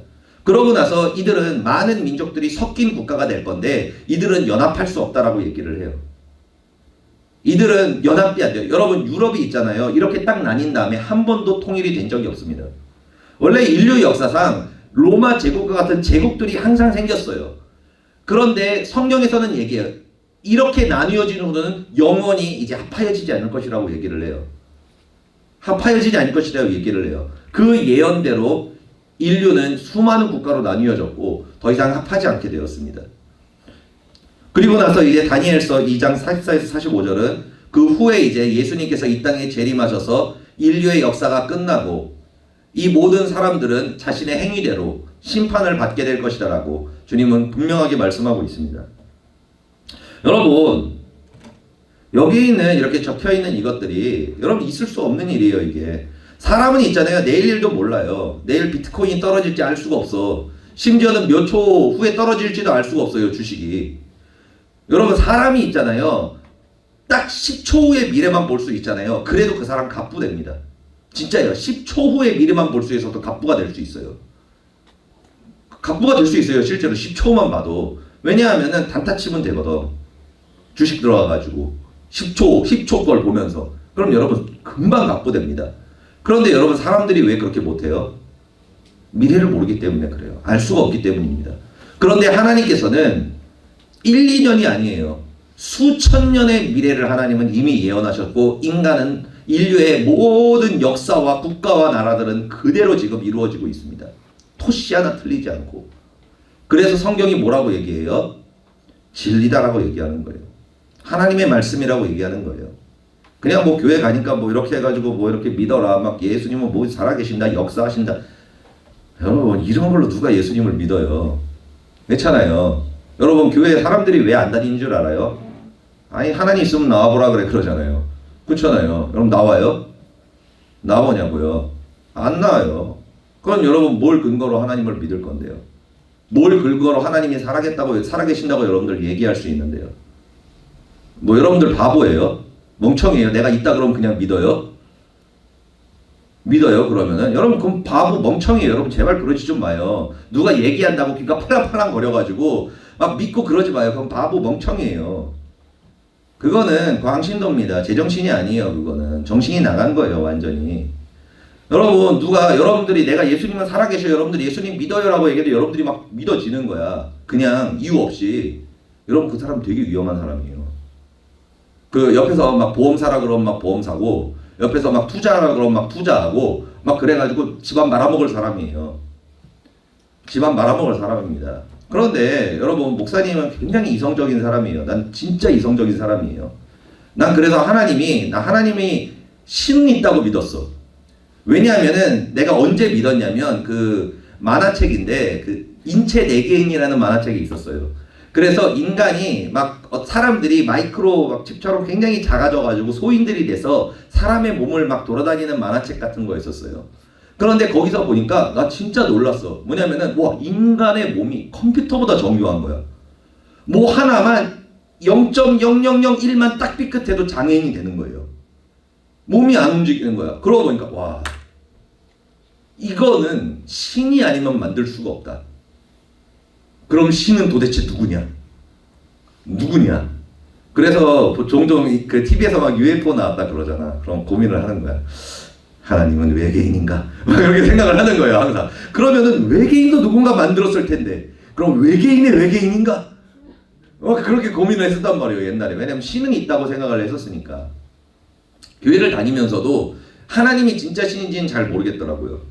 그러고 나서 이들은 많은 민족들이 섞인 국가가 될 건데 이들은 연합할 수 없다라고 얘기를 해요. 이들은 연합이 안 돼요. 여러분 유럽이 있잖아요. 이렇게 딱 나뉜 다음에 한 번도 통일이 된 적이 없습니다. 원래 인류 역사상 로마 제국과 같은 제국들이 항상 생겼어요. 그런데 성경에서는 얘기해요. 이렇게 나뉘어진 후는 영원히 이제 합하여지지 않을 것이라고 얘기를 해요. 합하여지지 않을 것이라고 얘기를 해요. 그 예언대로 인류는 수많은 국가로 나뉘어졌고 더 이상 합하지 않게 되었습니다. 그리고 나서 이제 다니엘서 2장 44에서 45절은 그 후에 이제 예수님께서 이 땅에 재림하셔서 인류의 역사가 끝나고 이 모든 사람들은 자신의 행위대로 심판을 받게 될 것이다라고 주님은 분명하게 말씀하고 있습니다. 여러분, 여기는 이렇게 적혀있는 이것들이 여러분 있을 수 없는 일이에요. 이게 사람은 있잖아요. 내일 일도 몰라요. 내일 비트코인이 떨어질지 알 수가 없어. 심지어는 몇 초 후에 떨어질지도 알 수가 없어요. 주식이. 여러분, 사람이 있잖아요. 딱 10초 후의 미래만 볼 수 있잖아요. 그래도 그 사람 갑부됩니다. 진짜예요. 10초 후의 미래만 볼 수 있어도 갑부가 될 수 있어요. 갑부가 될 수 있어요. 실제로 10초만 봐도. 왜냐하면은 단타 치면 되거든. 주식 들어가가지고 10초 걸 보면서. 그럼 여러분 금방 갑부됩니다. 그런데 여러분, 사람들이 왜 그렇게 못해요? 미래를 모르기 때문에 그래요. 알 수가 없기 때문입니다. 그런데 하나님께서는 1, 2년이 아니에요. 수천 년의 미래를 하나님은 이미 예언하셨고, 인간은 인류의 모든 역사와 국가와 나라들은 그대로 지금 이루어지고 있습니다. 토시 하나 틀리지 않고. 그래서 성경이 뭐라고 얘기해요? 진리다라고 얘기하는 거예요. 하나님의 말씀이라고 얘기하는 거예요. 그냥 뭐 교회 가니까 뭐 이렇게 해가지고 뭐 이렇게 믿어라. 막 예수님은 뭐 살아계신다. 역사하신다. 여러분, 이런 걸로 누가 예수님을 믿어요? 그렇잖아요. 여러분, 교회에 사람들이 왜 안 다니는 줄 알아요? 아니, 하나님 있으면 나와보라 그래 그러잖아요. 그렇잖아요. 여러분, 나와요? 나오냐고요? 안 나와요. 그럼 여러분, 뭘 근거로 하나님을 믿을 건데요? 뭘 근거로 하나님이 살아계신다고 여러분들 얘기할 수 있는데요? 뭐 여러분들 바보예요? 멍청이에요? 내가 있다 그러면 그냥 믿어요? 믿어요? 그러면은 여러분, 그럼 바보 멍청이에요. 여러분, 제발 그러지 좀 마요. 누가 얘기한다고 귀가 팔랑팔랑 거려가지고 막 믿고 그러지 마요. 그럼 바보 멍청이에요. 그거는 광신도입니다. 제정신이 아니에요. 그거는 정신이 나간 거예요. 완전히. 여러분, 여러분들이 내가 예수님은 살아계셔요, 여러분들이 예수님 믿어요라고 얘기해도 여러분들이 막 믿어지는 거야. 그냥 이유 없이. 여러분, 그 사람 되게 위험한 사람이에요. 그 옆에서 막 보험사라 그러면 막 보험 사고, 옆에서 막 투자하라 그러면 막 투자하고, 막 그래가지고 집안 말아먹을 사람이에요. 집안 말아먹을 사람입니다. 그런데 여러분, 목사님은 굉장히 이성적인 사람이에요. 난 진짜 이성적인 사람이에요. 난 그래서 하나님이 신은 있다고 믿었어. 왜냐하면은 내가 언제 믿었냐면 그 만화책인데 그 인체 4개인이라는 만화책이 있었어요. 그래서 인간이 막 사람들이 마이크로 막 칩처럼 굉장히 작아져가지고 소인들이 돼서 사람의 몸을 막 돌아다니는 만화책 같은 거였었어요. 그런데 거기서 보니까 나 진짜 놀랐어. 뭐냐면은 와, 인간의 몸이 컴퓨터보다 정교한 거야. 뭐 하나만 0.0001만 딱 삐끗해도 장애인이 되는 거예요. 몸이 안 움직이는 거야. 그러고 보니까 와, 이거는 신이 아니면 만들 수가 없다. 그럼 신은 도대체 누구냐? 누구냐? 그래서 종종 그 TV에서 막 UFO 나왔다 그러잖아. 그럼 고민을 하는 거야. 하나님은 외계인인가? 막 이렇게 생각을 하는 거예요, 항상. 그러면은 외계인도 누군가 만들었을 텐데, 그럼 외계인의 외계인인가? 그렇게 고민을 했었단 말이에요, 옛날에. 왜냐면 신은 있다고 생각을 했었으니까. 교회를 다니면서도 하나님이 진짜 신인지는 잘 모르겠더라고요.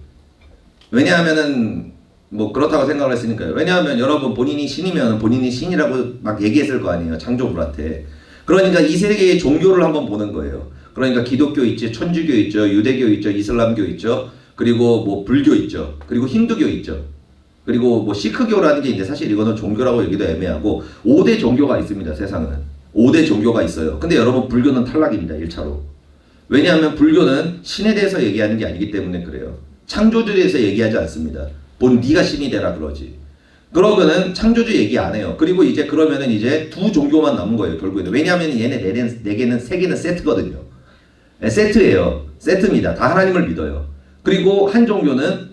왜냐하면은 뭐 그렇다고 생각을 했으니까요. 왜냐하면 여러분, 본인이 신이면 본인이 신이라고 막 얘기했을 거 아니에요, 창조주한테. 그러니까 이 세계의 종교를 한번 보는 거예요. 그러니까 기독교 있죠, 천주교 있죠, 유대교 있죠, 이슬람교 있죠, 그리고 뭐 불교 있죠, 그리고 힌두교 있죠, 그리고 뭐 시크교라는 게 있는데 사실 이거는 종교라고 얘기도 애매하고 5대 종교가 있습니다. 세상은 5대 종교가 있어요. 근데 여러분, 불교는 탈락입니다. 1차로. 왜냐하면 불교는 신에 대해서 얘기하는 게 아니기 때문에 그래요. 창조주에 대해서 얘기하지 않습니다. 네가 신이 되라 그러지. 그러면은 창조주 얘기 안 해요. 그리고 이제 그러면은 이제 두 종교만 남은 거예요, 결국에는. 왜냐하면 얘네 4개는 3개는 세트거든요. 네, 세트예요. 세트입니다. 다 하나님을 믿어요. 그리고 한 종교는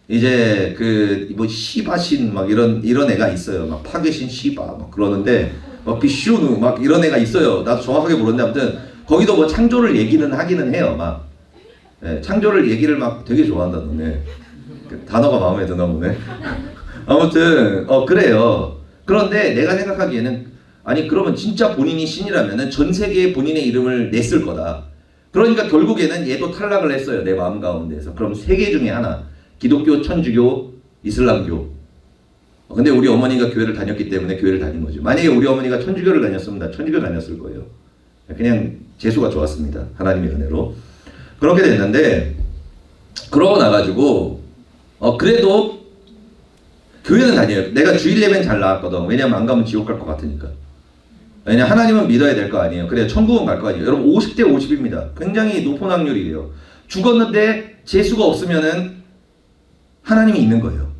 이제 그 뭐 시바신 막 이런 애가 있어요. 막 파괴신 시바 막 그러는데 막 비슈누 막 이런 애가 있어요. 나도 정확하게 모르는데 아무튼 거기도 뭐 창조를 얘기는 하기는 해요. 막 네, 창조를 얘기를 막 되게 좋아한다던데. 그 단어가 마음에 드나 보네. 아무튼 그래요. 그런데 내가 생각하기에는 아니, 그러면 진짜 본인이 신이라면은 전 세계에 본인의 이름을 냈을 거다. 그러니까 결국에는 얘도 탈락을 했어요, 내 마음 가운데에서. 그럼 3개 중에 하나, 기독교, 천주교, 이슬람교. 근데 우리 어머니가 교회를 다녔기 때문에 교회를 다닌 거죠. 만약에 우리 어머니가 천주교를 다녔으면 나 천주교 다녔을 거예요. 그냥 재수가 좋았습니다, 하나님의 은혜로. 그렇게 됐는데 그러고 나가지고 그래도 교회는 다녀요. 내가 주일 예배는 잘 나왔거든. 왜냐면 안 가면 지옥 갈 것 같으니까. 왜냐 하나님은 믿어야 될 거 아니에요. 그래야 천국은 갈 거 아니에요. 여러분 50대 50입니다. 굉장히 높은 확률이에요. 죽었는데 재수가 없으면은 하나님이 있는 거예요.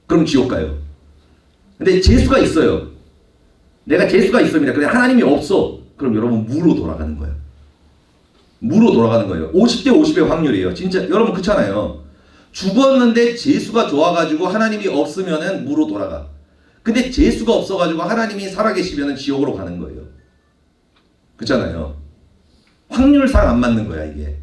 그럼 지옥 가요. 근데 재수가 있어요. 내가 재수가 있습니다. 근데 하나님이 없어. 그럼 여러분 무로 돌아가는 거예요. 무로 돌아가는 거예요. 50대 50의 확률이에요. 진짜 여러분 그렇잖아요. 죽었는데 재수가 좋아가지고 하나님이 없으면은 무로 돌아가. 근데 재수가 없어가지고 하나님이 살아계시면은 지옥으로 가는 거예요. 그렇잖아요. 확률상 안 맞는 거야 이게.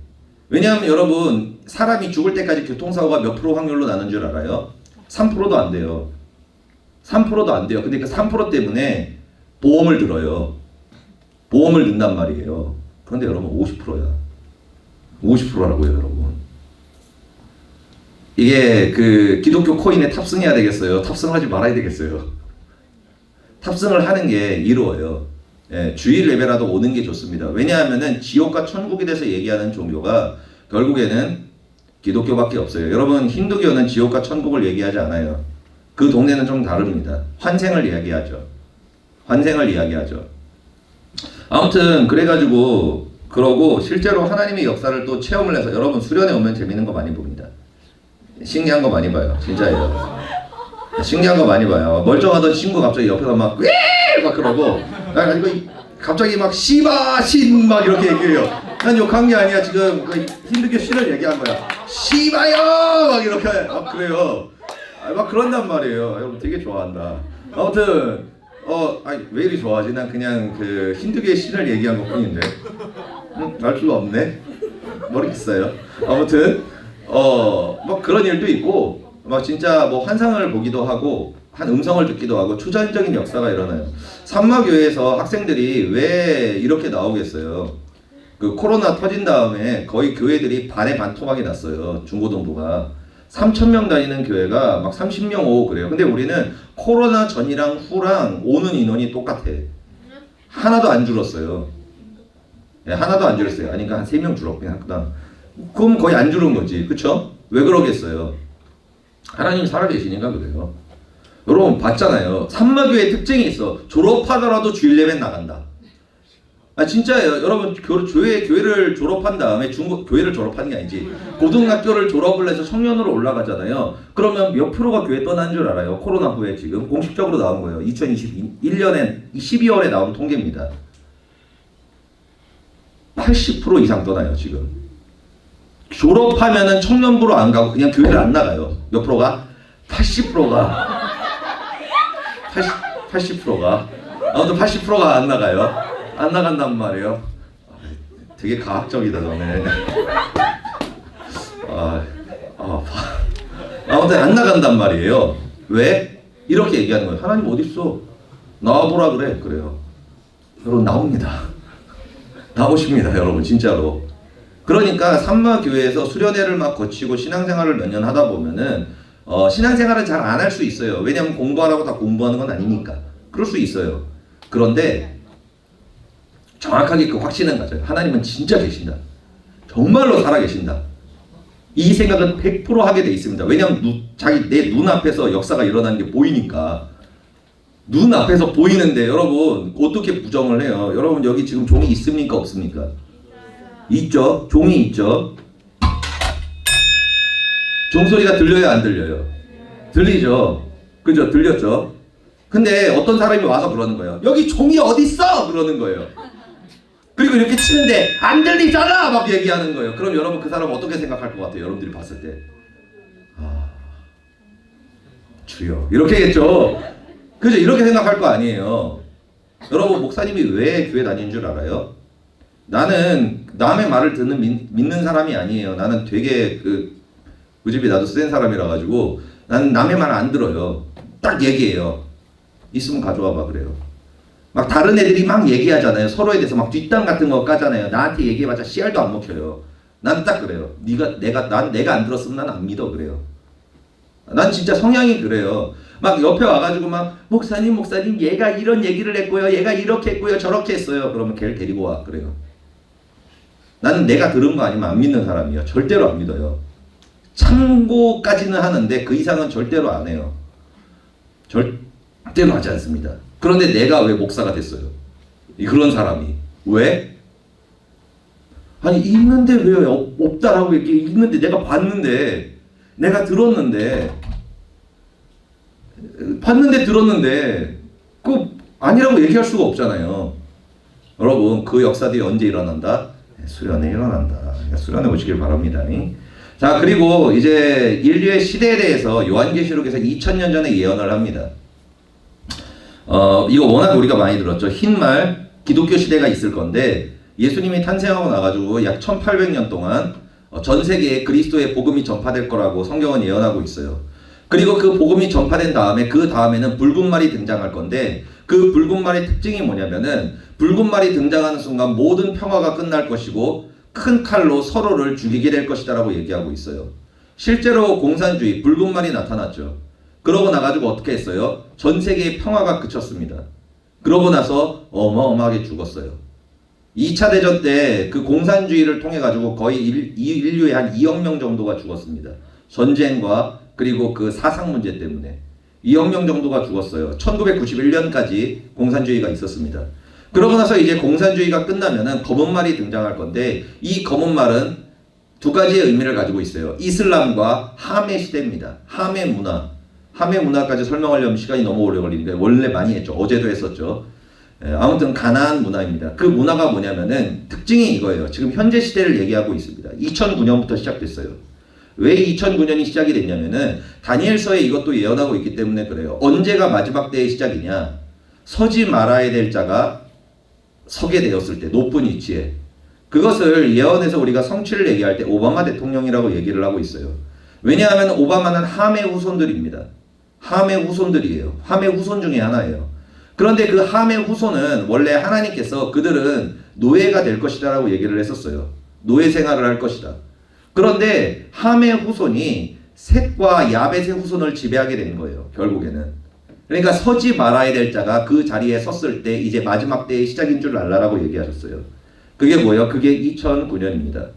왜냐하면 여러분 사람이 죽을 때까지 교통사고가 몇 프로 확률로 나는 줄 알아요? 3%도 안 돼요. 3%도 안 돼요. 근데 그 3% 때문에 보험을 들어요. 보험을 든단 말이에요. 그런데 여러분 50%야. 50%라고요 여러분. 이게 그 기독교 코인에 탑승해야 되겠어요? 탑승하지 말아야 되겠어요? 탑승을 하는 게 이루어요. 예, 주일 예배라도 오는 게 좋습니다. 왜냐하면은 지옥과 천국에 대해서 얘기하는 종교가 결국에는 기독교밖에 없어요. 여러분 힌두교는 지옥과 천국을 얘기하지 않아요. 그 동네는 좀 다릅니다. 환생을 이야기하죠. 환생을 이야기하죠. 아무튼 그래가지고 그러고 실제로 하나님의 역사를 또 체험을 해서 여러분 수련회 오면 재밌는 거 많이 봅니다. 신기한 거 많이 봐요. 진짜예요. 신기한 거 많이 봐요. 멀쩡하던 친구 갑자기 옆에서 막 그러고 갑자기 막 시바 신 막 이렇게 얘기해요. 난 욕한 게 아니야. 지금 그 힌두교 신을 얘기한 거야. 시바요 막 이렇게 막 그래요. 막 그런단 말이에요. 여러분 되게 좋아한다. 아무튼 아니, 왜 이리 좋아하지? 난 그냥 그 힌두교의 신을 얘기한 것 뿐인데 알 수가 없네. 모르겠어요. 아무튼 막 그런 일도 있고 막 진짜 뭐 환상을 보기도 하고 한 음성을 듣기도 하고 초자연적인 역사가 일어나요. 산마교회에서 학생들이 왜 이렇게 나오겠어요? 그 코로나 터진 다음에 거의 교회들이 반의 반 토막이 났어요. 중고등부가 3,000명 다니는 교회가 막 30명 오고 그래요. 근데 우리는 코로나 전이랑 후랑 오는 인원이 똑같아. 하나도 안 줄었어요. 네, 하나도 안 줄었어요. 아니 그러니까 한 3명 줄었긴 하구나. 그럼 거의 안 줄은 거지. 그쵸? 왜 그러겠어요? 하나님 살아계시니까 그래요. 여러분 봤잖아요. 산마교회 특징이 있어. 졸업하더라도 주일 예배 나간다. 아 진짜예요. 여러분 교회를 졸업한 다음에 교회를 졸업하는 게 아니지. 고등학교를 졸업을 해서 청년으로 올라가잖아요. 그러면 몇 프로가 교회 떠난 줄 알아요? 코로나 후에 지금 공식적으로 나온 거예요. 2021년에 12월에 나온 통계입니다. 80% 이상 떠나요 지금. 졸업하면은 청년부로 안 가고 그냥 교회를 안 나가요. 몇 프로가? 80%가 80%가 아무튼 80%가 안 나가요. 안 나간단 말이에요. 되게 과학적이다 너네. 아무튼 안 나간단 말이에요. 왜? 이렇게 얘기하는 거예요. 하나님 어디 있어? 나와보라 그래. 그래요. 여러분 나옵니다. 나오십니다 여러분 진짜로. 그러니까 산마교회에서 수련회를 막 거치고 신앙생활을 몇 년 하다 보면은 신앙생활은 잘 안 할 수 있어요. 왜냐하면 공부하라고 다 공부하는 건 아니니까. 그럴 수 있어요. 그런데 정확하게 그 확신은 가져요. 하나님은 진짜 계신다. 정말로 살아계신다. 이 생각은 100% 하게 돼 있습니다. 왜냐하면 내 눈앞에서 역사가 일어나는 게 보이니까. 눈앞에서 보이는데 여러분 어떻게 부정을 해요? 여러분 여기 지금 종이 있습니까 없습니까? 있죠. 종이 있죠. 종소리가 들려요 안 들려요? 들리죠. 그죠? 들렸죠. 근데 어떤 사람이 와서 그러는 거예요. 여기 종이 어딨어? 그러는 거예요. 그리고 이렇게 치는데 안 들리잖아 막 얘기하는 거예요. 그럼 여러분 그 사람 어떻게 생각할 것 같아요? 여러분들이 봤을 때 주여 이렇게겠죠. 그죠? 이렇게 생각할 거 아니에요. 여러분 목사님이 왜 교회 다니는 줄 알아요? 나는 남의 말을 믿는 사람이 아니에요. 나는 되게 그 집이 나도 센 사람이라 가지고 나는 남의 말 안 들어요. 딱 얘기해요. 있으면 가져와봐 그래요. 막 다른 애들이 막 얘기하잖아요. 서로에 대해서 막 뒷담 같은 거 까잖아요. 나한테 얘기해봤자 씨알도 안 먹혀요. 난 딱 그래요. 내가 안 들었으면 난 안 믿어 그래요. 난 진짜 성향이 그래요. 막 옆에 와가지고 막 목사님 얘가 이런 얘기를 했고요. 얘가 이렇게 했고요. 저렇게 했어요. 그러면 걔를 데리고 와 그래요. 나는 내가 들은 거 아니면 안 믿는 사람이에요. 절대로 안 믿어요. 참고까지는 하는데 그 이상은 절대로 안 해요. 절대로 하지 않습니다. 그런데 내가 왜 목사가 됐어요? 그런 사람이. 왜? 아니 있는데 왜 없다라고 이렇게 있는데 내가 봤는데 내가 들었는데 들었는데 그 아니라고 얘기할 수가 없잖아요. 여러분 그 역사들이 언제 일어난다? 수련회 일어난다. 수련해 보시길 바랍니다. 자 그리고 이제 인류의 시대에 대해서 요한계시록에서 2000년 전에 예언을 합니다. 이거 워낙 우리가 많이 들었죠. 흰말 기독교 시대가 있을 건데 예수님이 탄생하고 나가지고 약 1800년 동안 전 세계에 그리스도의 복음이 전파될 거라고 성경은 예언하고 있어요. 그리고 그 복음이 전파된 다음에 그 다음에는 붉은 말이 등장할 건데 그 붉은 말의 특징이 뭐냐면은 붉은 말이 등장하는 순간 모든 평화가 끝날 것이고 큰 칼로 서로를 죽이게 될 것이다라고 얘기하고 있어요. 실제로 공산주의 붉은 말이 나타났죠. 그러고 나가지고 어떻게 했어요? 전 세계의 평화가 그쳤습니다. 그러고 나서 어마어마하게 죽었어요. 2차 대전 때 그 공산주의를 통해 가지고 거의 인류의 한 2억 명 정도가 죽었습니다. 전쟁과 그리고 그 사상 문제 때문에 2억 명 정도가 죽었어요. 1991년까지 공산주의가 있었습니다. 그러고 나서 이제 공산주의가 끝나면은 검은 말이 등장할 건데 이 검은 말은 두 가지의 의미를 가지고 있어요. 이슬람과 함의 시대입니다. 함의 문화. 함의 문화까지 설명하려면 시간이 너무 오래 걸리는데 원래 많이 했죠. 어제도 했었죠. 아무튼 가나안 문화입니다. 그 문화가 뭐냐면은 특징이 이거예요. 지금 현재 시대를 얘기하고 있습니다. 2009년부터 시작됐어요. 왜 2009년이 시작이 됐냐면은 다니엘서에 이것도 예언하고 있기 때문에 그래요. 언제가 마지막 때의 시작이냐? 서지 말아야 될 자가 서게 되었을 때 높은 위치에 그것을 예언해서 우리가 성취를 얘기할 때 오바마 대통령이라고 얘기를 하고 있어요. 왜냐하면 오바마는 함의 후손들입니다. 함의 후손들이에요. 함의 후손 중에 하나예요. 그런데 그 함의 후손은 원래 하나님께서 그들은 노예가 될 것이다 라고 얘기를 했었어요. 노예 생활을 할 것이다. 그런데 함의 후손이 셋과 야벳의 후손을 지배하게 된 거예요. 결국에는. 그러니까 서지 말아야 될 자가 그 자리에 섰을 때 이제 마지막 때의 시작인 줄 알라라고 얘기하셨어요. 그게 뭐예요? 그게 2009년입니다.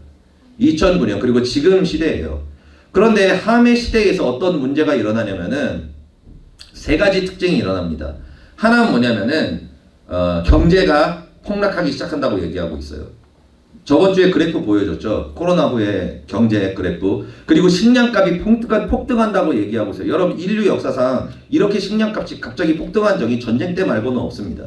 2009년 그리고 지금 시대예요. 그런데 함의 시대에서 어떤 문제가 일어나냐면은 세 가지 특징이 일어납니다. 하나는 뭐냐면은 경제가 폭락하기 시작한다고 얘기하고 있어요. 저번 주에 그래프 보여줬죠. 코로나 후에 경제 그래프. 그리고 식량값이 폭등한다고 얘기하고 있어요. 여러분 인류 역사상 이렇게 식량값이 갑자기 폭등한 적이 전쟁 때 말고는 없습니다.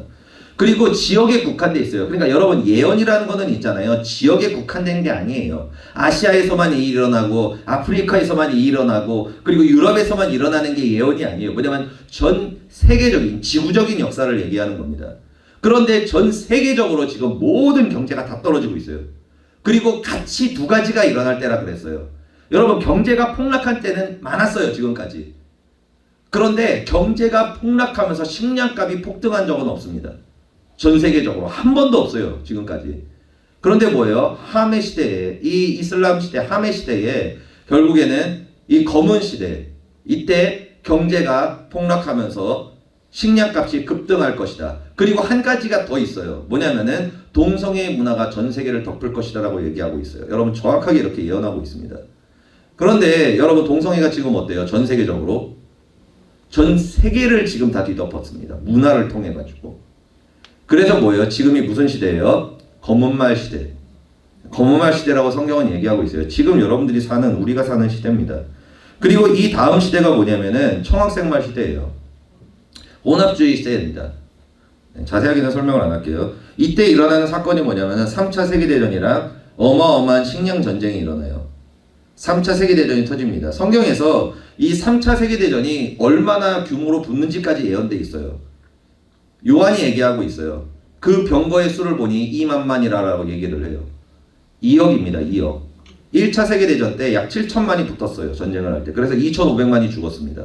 그리고 지역에 국한돼 있어요. 그러니까 여러분 예언이라는 거는 있잖아요. 지역에 국한된 게 아니에요. 아시아에서만 이 일어나고 아프리카에서만 이 일어나고 그리고 유럽에서만 일어나는 게 예언이 아니에요. 뭐냐면 전 세계적인 지구적인 역사를 얘기하는 겁니다. 그런데 전 세계적으로 지금 모든 경제가 다 떨어지고 있어요. 그리고 같이 두 가지가 일어날 때라 그랬어요. 여러분 경제가 폭락한 때는 많았어요. 지금까지. 그런데 경제가 폭락하면서 식량값이 폭등한 적은 없습니다. 전 세계적으로 한 번도 없어요. 지금까지. 그런데 뭐예요? 함의 시대에 이 이슬람 시대 함의 시대에 결국에는 이 검은 시대 이때 경제가 폭락하면서 식량값이 급등할 것이다. 그리고 한 가지가 더 있어요. 뭐냐면은 동성애의 문화가 전 세계를 덮을 것이다 라고 얘기하고 있어요. 여러분 정확하게 이렇게 예언하고 있습니다. 그런데 여러분 동성애가 지금 어때요? 전 세계적으로? 전 세계를 지금 다 뒤덮었습니다. 문화를 통해 가지고. 그래서 뭐예요? 지금이 무슨 시대예요? 검은말 시대. 검은말 시대라고 성경은 얘기하고 있어요. 지금 여러분들이 사는 우리가 사는 시대입니다. 그리고 이 다음 시대가 뭐냐면은 청학생말 시대예요. 혼합주의 시대입니다. 자세하게는 설명을 안 할게요. 이때 일어나는 사건이 뭐냐면은 3차 세계대전이랑 어마어마한 식량 전쟁이 일어나요. 3차 세계대전이 터집니다. 성경에서 이 3차 세계대전이 얼마나 규모로 붙는지까지 예언돼 있어요. 요한이 얘기하고 있어요. 그 병거의 수를 보니 2만만이라고 얘기를 해요. 2억입니다. 2억. 1차 세계대전 때 약 7천만이 붙었어요. 전쟁을 할 때. 그래서 2,500만이 죽었습니다.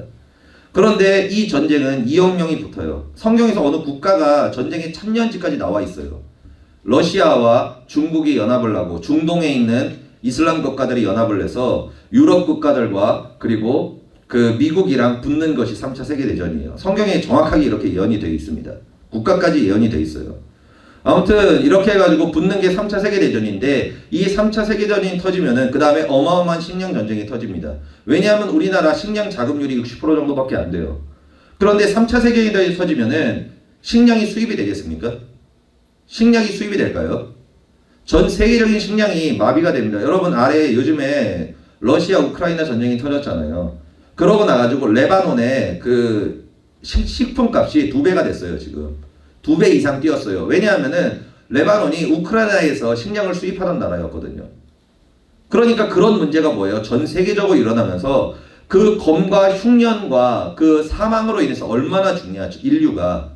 그런데 이 전쟁은 2억 명이 붙어요. 성경에서 어느 국가가 전쟁에 참여한지까지 나와 있어요. 러시아와 중국이 연합을 하고 중동에 있는 이슬람 국가들이 연합을 해서 유럽 국가들과 그리고 그 미국이랑 붙는 것이 3차 세계대전이에요. 성경에 정확하게 이렇게 예언이 되어 있습니다. 국가까지 예언이 되어 있어요. 아무튼 이렇게 해가지고 붙는 게 3차 세계대전인데 이 3차 세계대전이 터지면은 그 다음에 어마어마한 식량 전쟁이 터집니다. 왜냐하면 우리나라 식량 자급률이 60% 정도밖에 안 돼요. 그런데 3차 세계대전이 터지면은 식량이 수입이 되겠습니까? 식량이 수입이 될까요? 전 세계적인 식량이 마비가 됩니다. 여러분 아래 요즘에 러시아 우크라이나 전쟁이 터졌잖아요. 그러고 나가지고 레바논의 그 식품값이 2배가 됐어요. 지금 2배 이상 뛰었어요. 왜냐하면은 레바논이 우크라이나에서 식량을 수입하던 나라였거든요. 그러니까 그런 문제가 뭐예요? 전 세계적으로 일어나면서 그 검과 흉년과 그 사망으로 인해서 얼마나 죽냐. 인류가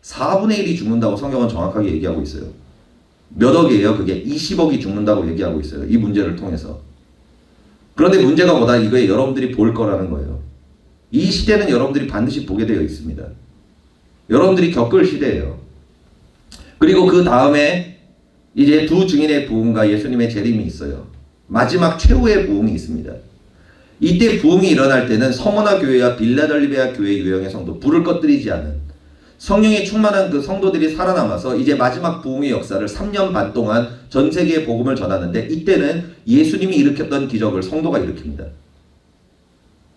4분의 1이 죽는다고 성경은 정확하게 얘기하고 있어요. 몇 억이에요? 그게 20억이 죽는다고 얘기하고 있어요. 이 문제를 통해서. 그런데 문제가 뭐다? 이거에 여러분들이 볼 거라는 거예요. 이 시대는 여러분들이 반드시 보게 되어 있습니다. 여러분들이 겪을 시대예요. 그리고 그 다음에 이제 두 증인의 부흥과 예수님의 재림이 있어요. 마지막 최후의 부흥이 있습니다. 이때 부흥이 일어날 때는 서머나 교회와 빌라델비아 교회 유형의 성도, 불을 꺼뜨리지 않은 성령이 충만한 그 성도들이 살아남아서 이제 마지막 부흥의 역사를 3년 반 동안 전 세계에 복음을 전하는데 이때는 예수님이 일으켰던 기적을 성도가 일으킵니다.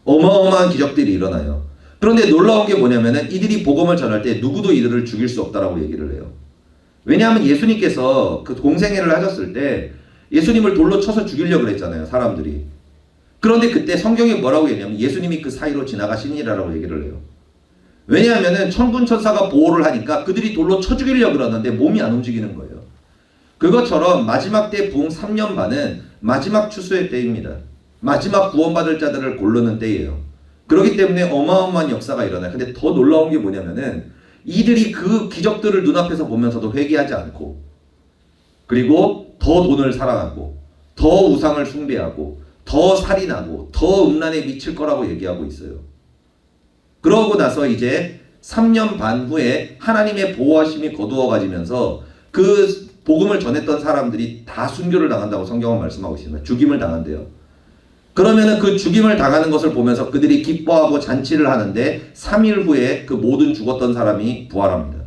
어마어마한 기적들이 일어나요. 그런데 놀라운 게 뭐냐면은 이들이 복음을 전할 때 누구도 이들을 죽일 수 없다라고 얘기를 해요. 왜냐하면 예수님께서 그 공생애를 하셨을 때 예수님을 돌로 쳐서 죽이려고 그랬잖아요. 사람들이. 그런데 그때 성경에 뭐라고 얘기하냐면 예수님이 그 사이로 지나가시니라라고 얘기를 해요. 왜냐하면은 천군 천사가 보호를 하니까 그들이 돌로 쳐 죽이려고 그러는데 몸이 안 움직이는 거예요. 그것처럼 마지막 때 부흥 3년 반은 마지막 추수의 때입니다. 마지막 구원받을 자들을 고르는 때예요. 그렇기 때문에 어마어마한 역사가 일어나요. 근데 더 놀라운 게 뭐냐면은 이들이 그 기적들을 눈앞에서 보면서도 회개하지 않고 그리고 더 돈을 사랑하고 더 우상을 숭배하고 더 살인하고 더 음란에 미칠 거라고 얘기하고 있어요. 그러고 나서 이제 3년 반 후에 하나님의 보호하심이 거두어가지면서 그 복음을 전했던 사람들이 다 순교를 당한다고 성경은 말씀하고 있습니다. 죽임을 당한대요. 그러면은 그 죽임을 당하는 것을 보면서 그들이 기뻐하고 잔치를 하는데 3일 후에 그 모든 죽었던 사람이 부활합니다.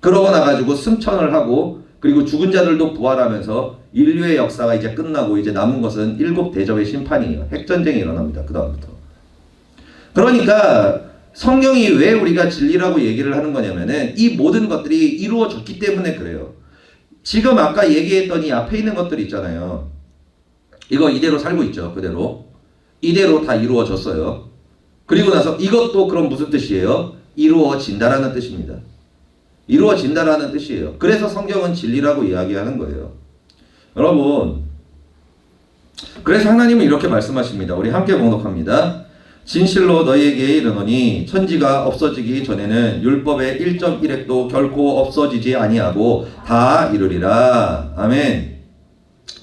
그러고 나가지고 승천을 하고 그리고 죽은 자들도 부활하면서 인류의 역사가 이제 끝나고 이제 남은 것은 7대접의 심판이에요. 핵전쟁이 일어납니다. 그 다음부터. 그러니까 성경이 왜 우리가 진리라고 얘기를 하는 거냐면은 이 모든 것들이 이루어졌기 때문에 그래요. 지금 아까 얘기했던 이 앞에 있는 것들이 있잖아요. 이거 이대로 살고 있죠. 그대로. 이대로 다 이루어졌어요. 그리고 나서 이것도 그럼 무슨 뜻이에요? 이루어진다라는 뜻입니다. 이루어진다라는 뜻이에요. 그래서 성경은 진리라고 이야기하는 거예요. 여러분, 그래서 하나님은 이렇게 말씀하십니다. 우리 함께 봉독합니다. 진실로 너희에게 이르노니 천지가 없어지기 전에는 율법의 1.1획도 결코 없어지지 아니하고 다 이루리라. 아멘.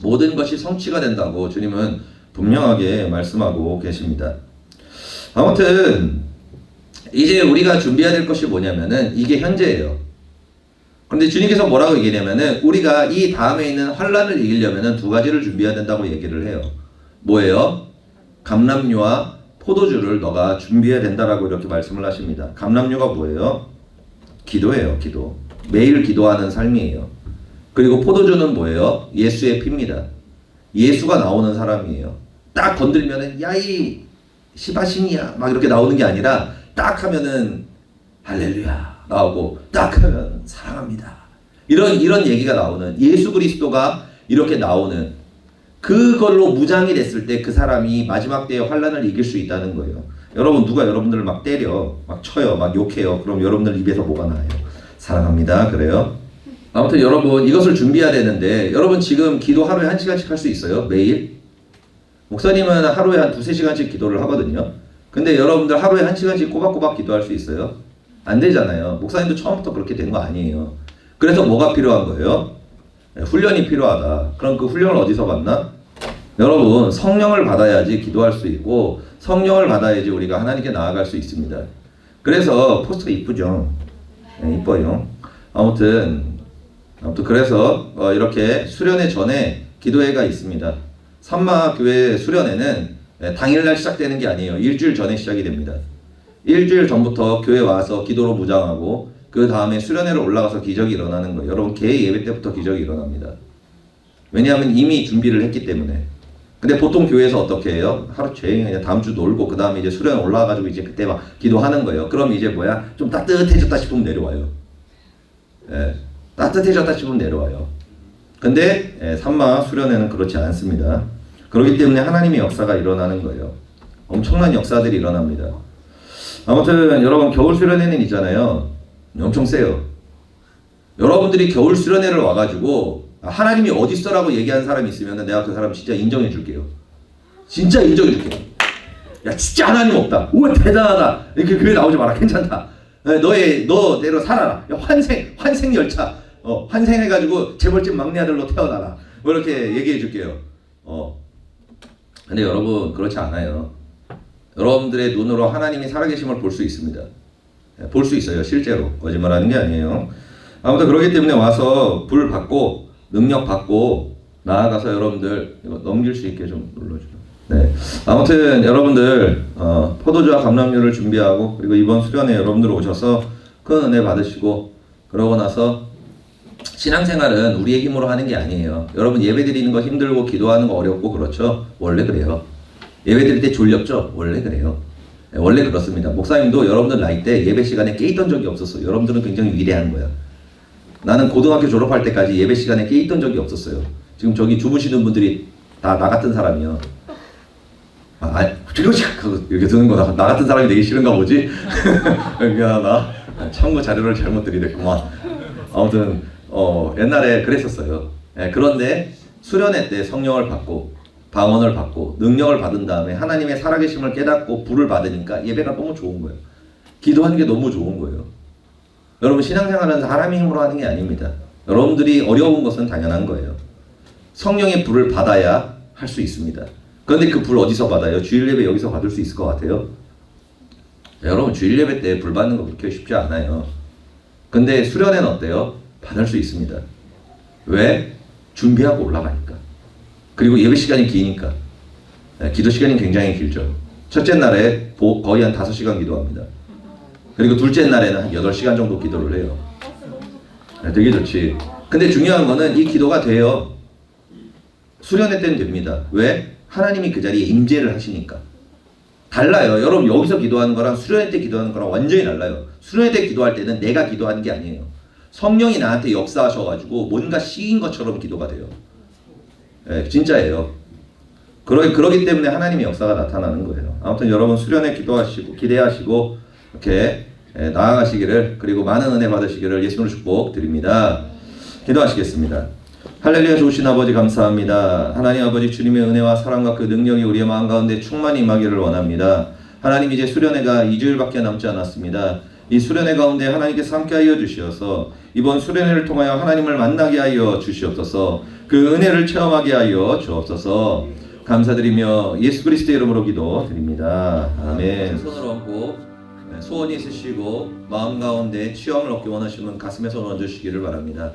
모든 것이 성취가 된다고 주님은 분명하게 말씀하고 계십니다. 아무튼 이제 우리가 준비해야 될 것이 뭐냐면은 이게 현재예요. 그런데 주님께서 뭐라고 얘기하냐면은 우리가 이 다음에 있는 환란을 이기려면은 두 가지를 준비해야 된다고 얘기를 해요. 뭐예요? 감람류와 포도주를 너가 준비해야 된다라고 이렇게 말씀을 하십니다. 감람류가 뭐예요? 기도예요. 기도. 매일 기도하는 삶이에요. 그리고 포도주는 뭐예요? 예수의 피입니다. 예수가 나오는 사람이에요. 딱 건들면은 야이 시바신이야 막 이렇게 나오는 게 아니라 딱 하면은 할렐루야 나오고 딱 하면 사랑합니다. 이런 얘기가 나오는 예수 그리스도가 이렇게 나오는 그걸로 무장이 됐을 때 그 사람이 마지막 때의 환란을 이길 수 있다는 거예요. 여러분 누가 여러분들을 막 때려 막 쳐요 막 욕해요. 그럼 여러분들 입에서 뭐가 나와요? 사랑합니다. 그래요? 아무튼 여러분 이것을 준비해야 되는데 여러분 지금 기도 하루에 1시간씩 할 수 있어요? 매일? 목사님은 하루에 한 2-3시간씩 기도를 하거든요. 근데 여러분들 하루에 1시간씩 꼬박꼬박 기도할 수 있어요? 안 되잖아요. 목사님도 처음부터 그렇게 된 거 아니에요. 그래서 뭐가 필요한 거예요? 훈련이 필요하다. 그럼 그 훈련을 어디서 받나? 여러분 성령을 받아야지 기도할 수 있고 성령을 받아야지 우리가 하나님께 나아갈 수 있습니다. 그래서 포스터가 이쁘죠? 네, 이뻐요. 아무튼 그래서 이렇게 수련회 전에 기도회가 있습니다. 산마교회 수련회는 당일날 시작되는 게 아니에요. 일주일 전에 시작이 됩니다. 일주일 전부터 교회 와서 기도로 무장하고 그 다음에 수련회로 올라가서 기적이 일어나는 거예요. 여러분 개 예배 때부터 기적이 일어납니다. 왜냐하면 이미 준비를 했기 때문에. 근데 보통 교회에서 어떻게 해요? 하루 종일 그냥 다음 주 놀고 그 다음에 이제 수련회 올라가가지고 이제 그때 막 기도하는 거예요. 그럼 이제 뭐야? 좀 따뜻해졌다 싶으면 내려와요. 예, 따뜻해졌다 싶으면 내려와요. 근데 산마 수련회는 그렇지 않습니다. 그렇기 때문에 하나님의 역사가 일어나는 거예요. 엄청난 역사들이 일어납니다. 아무튼 여러분 겨울 수련회는 있잖아요. 엄청 세요. 여러분들이 겨울 수련회를 와가지고 하나님이 어디 있어라고 얘기하는 사람이 있으면 내가 그 사람 진짜 인정해 줄게요. 진짜 인정해 줄게요. 야 진짜 하나님 없다. 우와 대단하다. 이렇게 교회 나오지 마라. 괜찮다. 너대로 살아라. 야, 환생 열차. 환생해가지고 재벌집 막내 아들로 태어나라. 뭐 이렇게 얘기해 줄게요. 근데 여러분 그렇지 않아요. 여러분들의 눈으로 하나님이 살아계심을 볼 수 있습니다. 볼 수 있어요. 실제로 거짓말하는 게 아니에요. 아무튼 그렇기 때문에 와서 불 받고 능력 받고 나아가서 여러분들 이거 넘길 수 있게 좀 눌러주세요. 네. 아무튼 여러분들 포도주와 감람류를 준비하고 그리고 이번 수련회 여러분들 오셔서 큰 은혜 받으시고 그러고 나서 신앙생활은 우리의 힘으로 하는 게 아니에요. 여러분 예배 드리는 거 힘들고 기도하는 거 어렵고 그렇죠? 원래 그래요. 예배 드릴 때 졸렸죠? 원래 그래요. 원래 그렇습니다. 목사님도 여러분들 나이 때 예배 시간에 깨있던 적이 없었어요. 여러분들은 굉장히 위대한 거야. 나는 고등학교 졸업할 때까지 예배 시간에 깨있던 적이 없었어요. 지금 저기 주무시는 분들이 다 나 같은 사람이요. 이렇게 드는 거 나 같은 사람이 되기 싫은가 보지? 미안하다. 참고 자료를 잘못 드리겠구만. 아무튼 옛날에 그랬었어요. 그런데 수련회 때 성령을 받고 방언을 받고 능력을 받은 다음에 하나님의 살아계심을 깨닫고 불을 받으니까 예배가 너무 좋은 거예요. 기도하는 게 너무 좋은 거예요. 여러분 신앙생활은 사람의 힘으로 하는 게 아닙니다. 여러분들이 어려운 것은 당연한 거예요. 성령의 불을 받아야 할 수 있습니다. 그런데 그 불 어디서 받아요? 주일 예배 여기서 받을 수 있을 것 같아요? 여러분 주일 예배 때 불 받는 거 그렇게 쉽지 않아요. 근데 수련회는 어때요? 받을 수 있습니다. 왜? 준비하고 올라가니까. 그리고 예배 시간이 기니까. 기도 시간이 굉장히 길죠. 첫째 날에 거의 한 5시간 기도합니다. 그리고 둘째 날에는 한 8시간 정도 기도를 해요. 되게 좋지. 근데 중요한 거는 이 기도가 돼요. 수련회 때는 됩니다. 왜? 하나님이 그 자리에 임재를 하시니까. 달라요. 여러분 여기서 기도하는 거랑 수련회 때 기도하는 거랑 완전히 달라요. 수련회 때 기도할 때는 내가 기도하는 게 아니에요. 성령이 나한테 역사하셔가지고 뭔가 시인 것처럼 기도가 돼요. 진짜예요. 그러기 때문에 하나님의 역사가 나타나는 거예요. 아무튼 여러분 수련회 기도하시고 기대하시고 이렇게 나아가시기를 그리고 많은 은혜 받으시기를 예수님으로 축복드립니다. 기도하시겠습니다. 할렐루야. 좋으신 아버지 감사합니다. 하나님 아버지 주님의 은혜와 사랑과 그 능력이 우리의 마음 가운데 충만히 임하기를 원합니다. 하나님 이제 수련회가 2주일밖에 남지 않았습니다. 이 수련회 가운데 하나님께서 함께하여 주시어서 이번 수련회를 통하여 하나님을 만나게 하여 주시옵소서. 그 은혜를 체험하게 하여 주옵소서. 감사드리며 예수 그리스도의 이름으로 기도드립니다. 아멘. 손을 얹고 소원이 있으시고 마음 가운데 치유함을 얻기 원하시면 가슴에 손을 얹으시기를 바랍니다.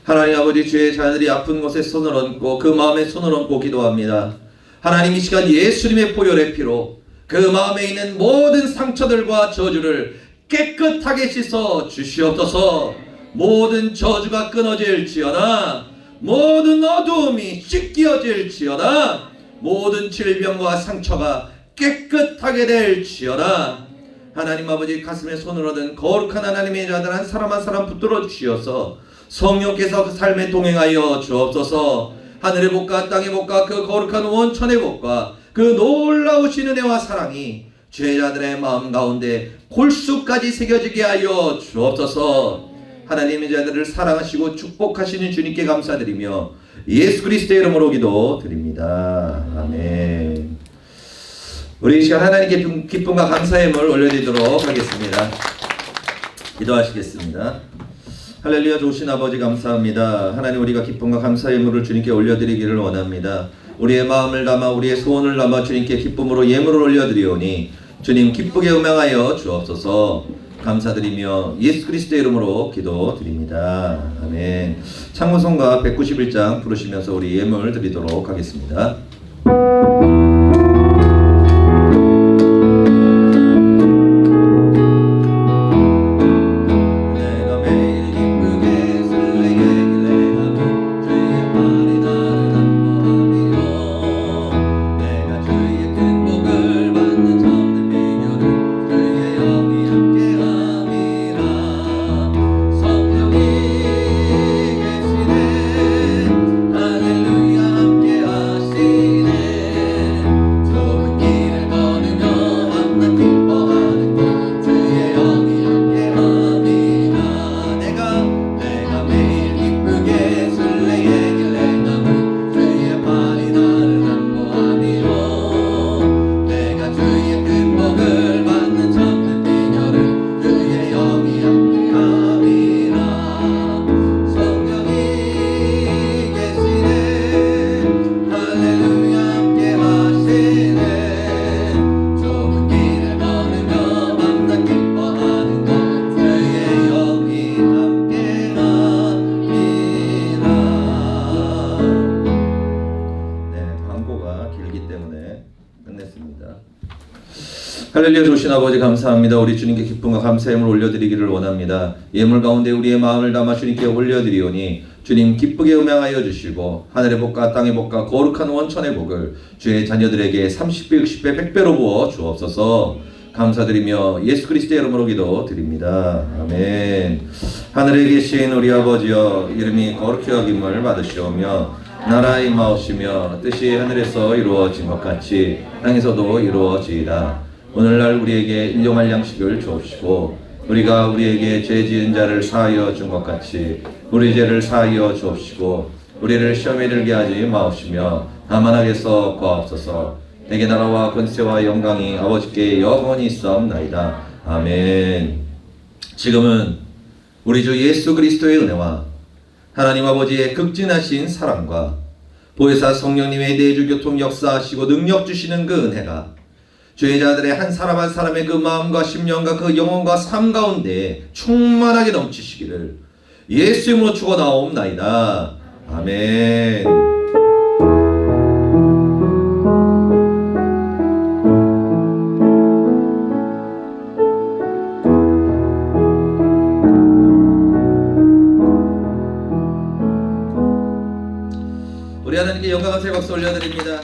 하나님 아버지 주의 자녀들이 아픈 곳에 손을 얹고 그 마음에 손을 얹고 기도합니다. 하나님 이 시간 예수님의 보혈의 피로 그 마음에 있는 모든 상처들과 저주를 깨끗하게 씻어 주시옵소서. 모든 저주가 끊어질지어다. 모든 어두움이 씻겨질지어다. 모든 질병과 상처가 깨끗하게 될지어다. 하나님 아버지 가슴에 손을 얻은 거룩한 하나님의 자들 한 사람 붙들어 주시어서 성령께서 그 삶에 동행하여 주옵소서. 하늘의 복과 땅의 복과 그 거룩한 원천의 복과 그 놀라우신 은혜와 사랑이 죄자들의 마음 가운데 골수까지 새겨지게 하여 주옵소서. 하나님의 자들을 사랑하시고 축복하시는 주님께 감사드리며 예수 그리스도의 이름으로 기도드립니다. 아멘. 우리 이 시간 하나님께 기쁨과 감사의 힘을 올려드리도록 하겠습니다. 기도하시겠습니다. 할렐루야. 좋으신 아버지 감사합니다. 하나님 우리가 기쁨과 감사의 예물을 주님께 올려드리기를 원합니다. 우리의 마음을 담아 우리의 소원을 담아 주님께 기쁨으로 예물을 올려드리오니 주님 기쁘게 음행하여 주옵소서. 감사드리며 예수 그리스도의 이름으로 기도드립니다. 아멘. 창문성가 191장 부르시면서 우리 예물 드리도록 하겠습니다. 할렐루야. 좋으신 아버지 감사합니다. 우리 주님께 기쁨과 감사의 예물 올려드리기를 원합니다. 예물 가운데 우리의 마음을 담아 주님께 올려드리오니 주님 기쁘게 음행하여 주시고 하늘의 복과 땅의 복과 거룩한 원천의 복을 주의 자녀들에게 30배, 60배, 100배로 부어 주옵소서. 감사드리며 예수 그리스도의 이름으로 기도드립니다. 아멘. 하늘에 계신 우리 아버지여, 이름이 거룩히 여김을 받으시오며 나라 임하옵시며 뜻이 하늘에서 이루어진 것 같이 땅에서도 이루어지이다. 오늘날 우리에게 일용할 양식을 주옵시고 우리가 우리에게 죄 지은 자를 사하여 준 것 같이 우리 죄를 사하여 주옵시고 우리를 시험에 들게 하지 마옵시며 다만 악에서 구하옵소서. 내게 나라와 권세와 영광이 아버지께 영원히 있사옵나이다. 아멘. 지금은 우리 주 예수 그리스도의 은혜와 하나님 아버지의 극진하신 사랑과 보혜사 성령님의 내주 교통 역사하시고 능력 주시는 그 은혜가 죄자들의 한 사람 한 사람의 그 마음과 심령과 그 영혼과 삶 가운데 충만하게 넘치시기를 예수 이름으로 축원하옵나이다. 아멘. 우리 하나님께 영광과 박수 올려드립니다.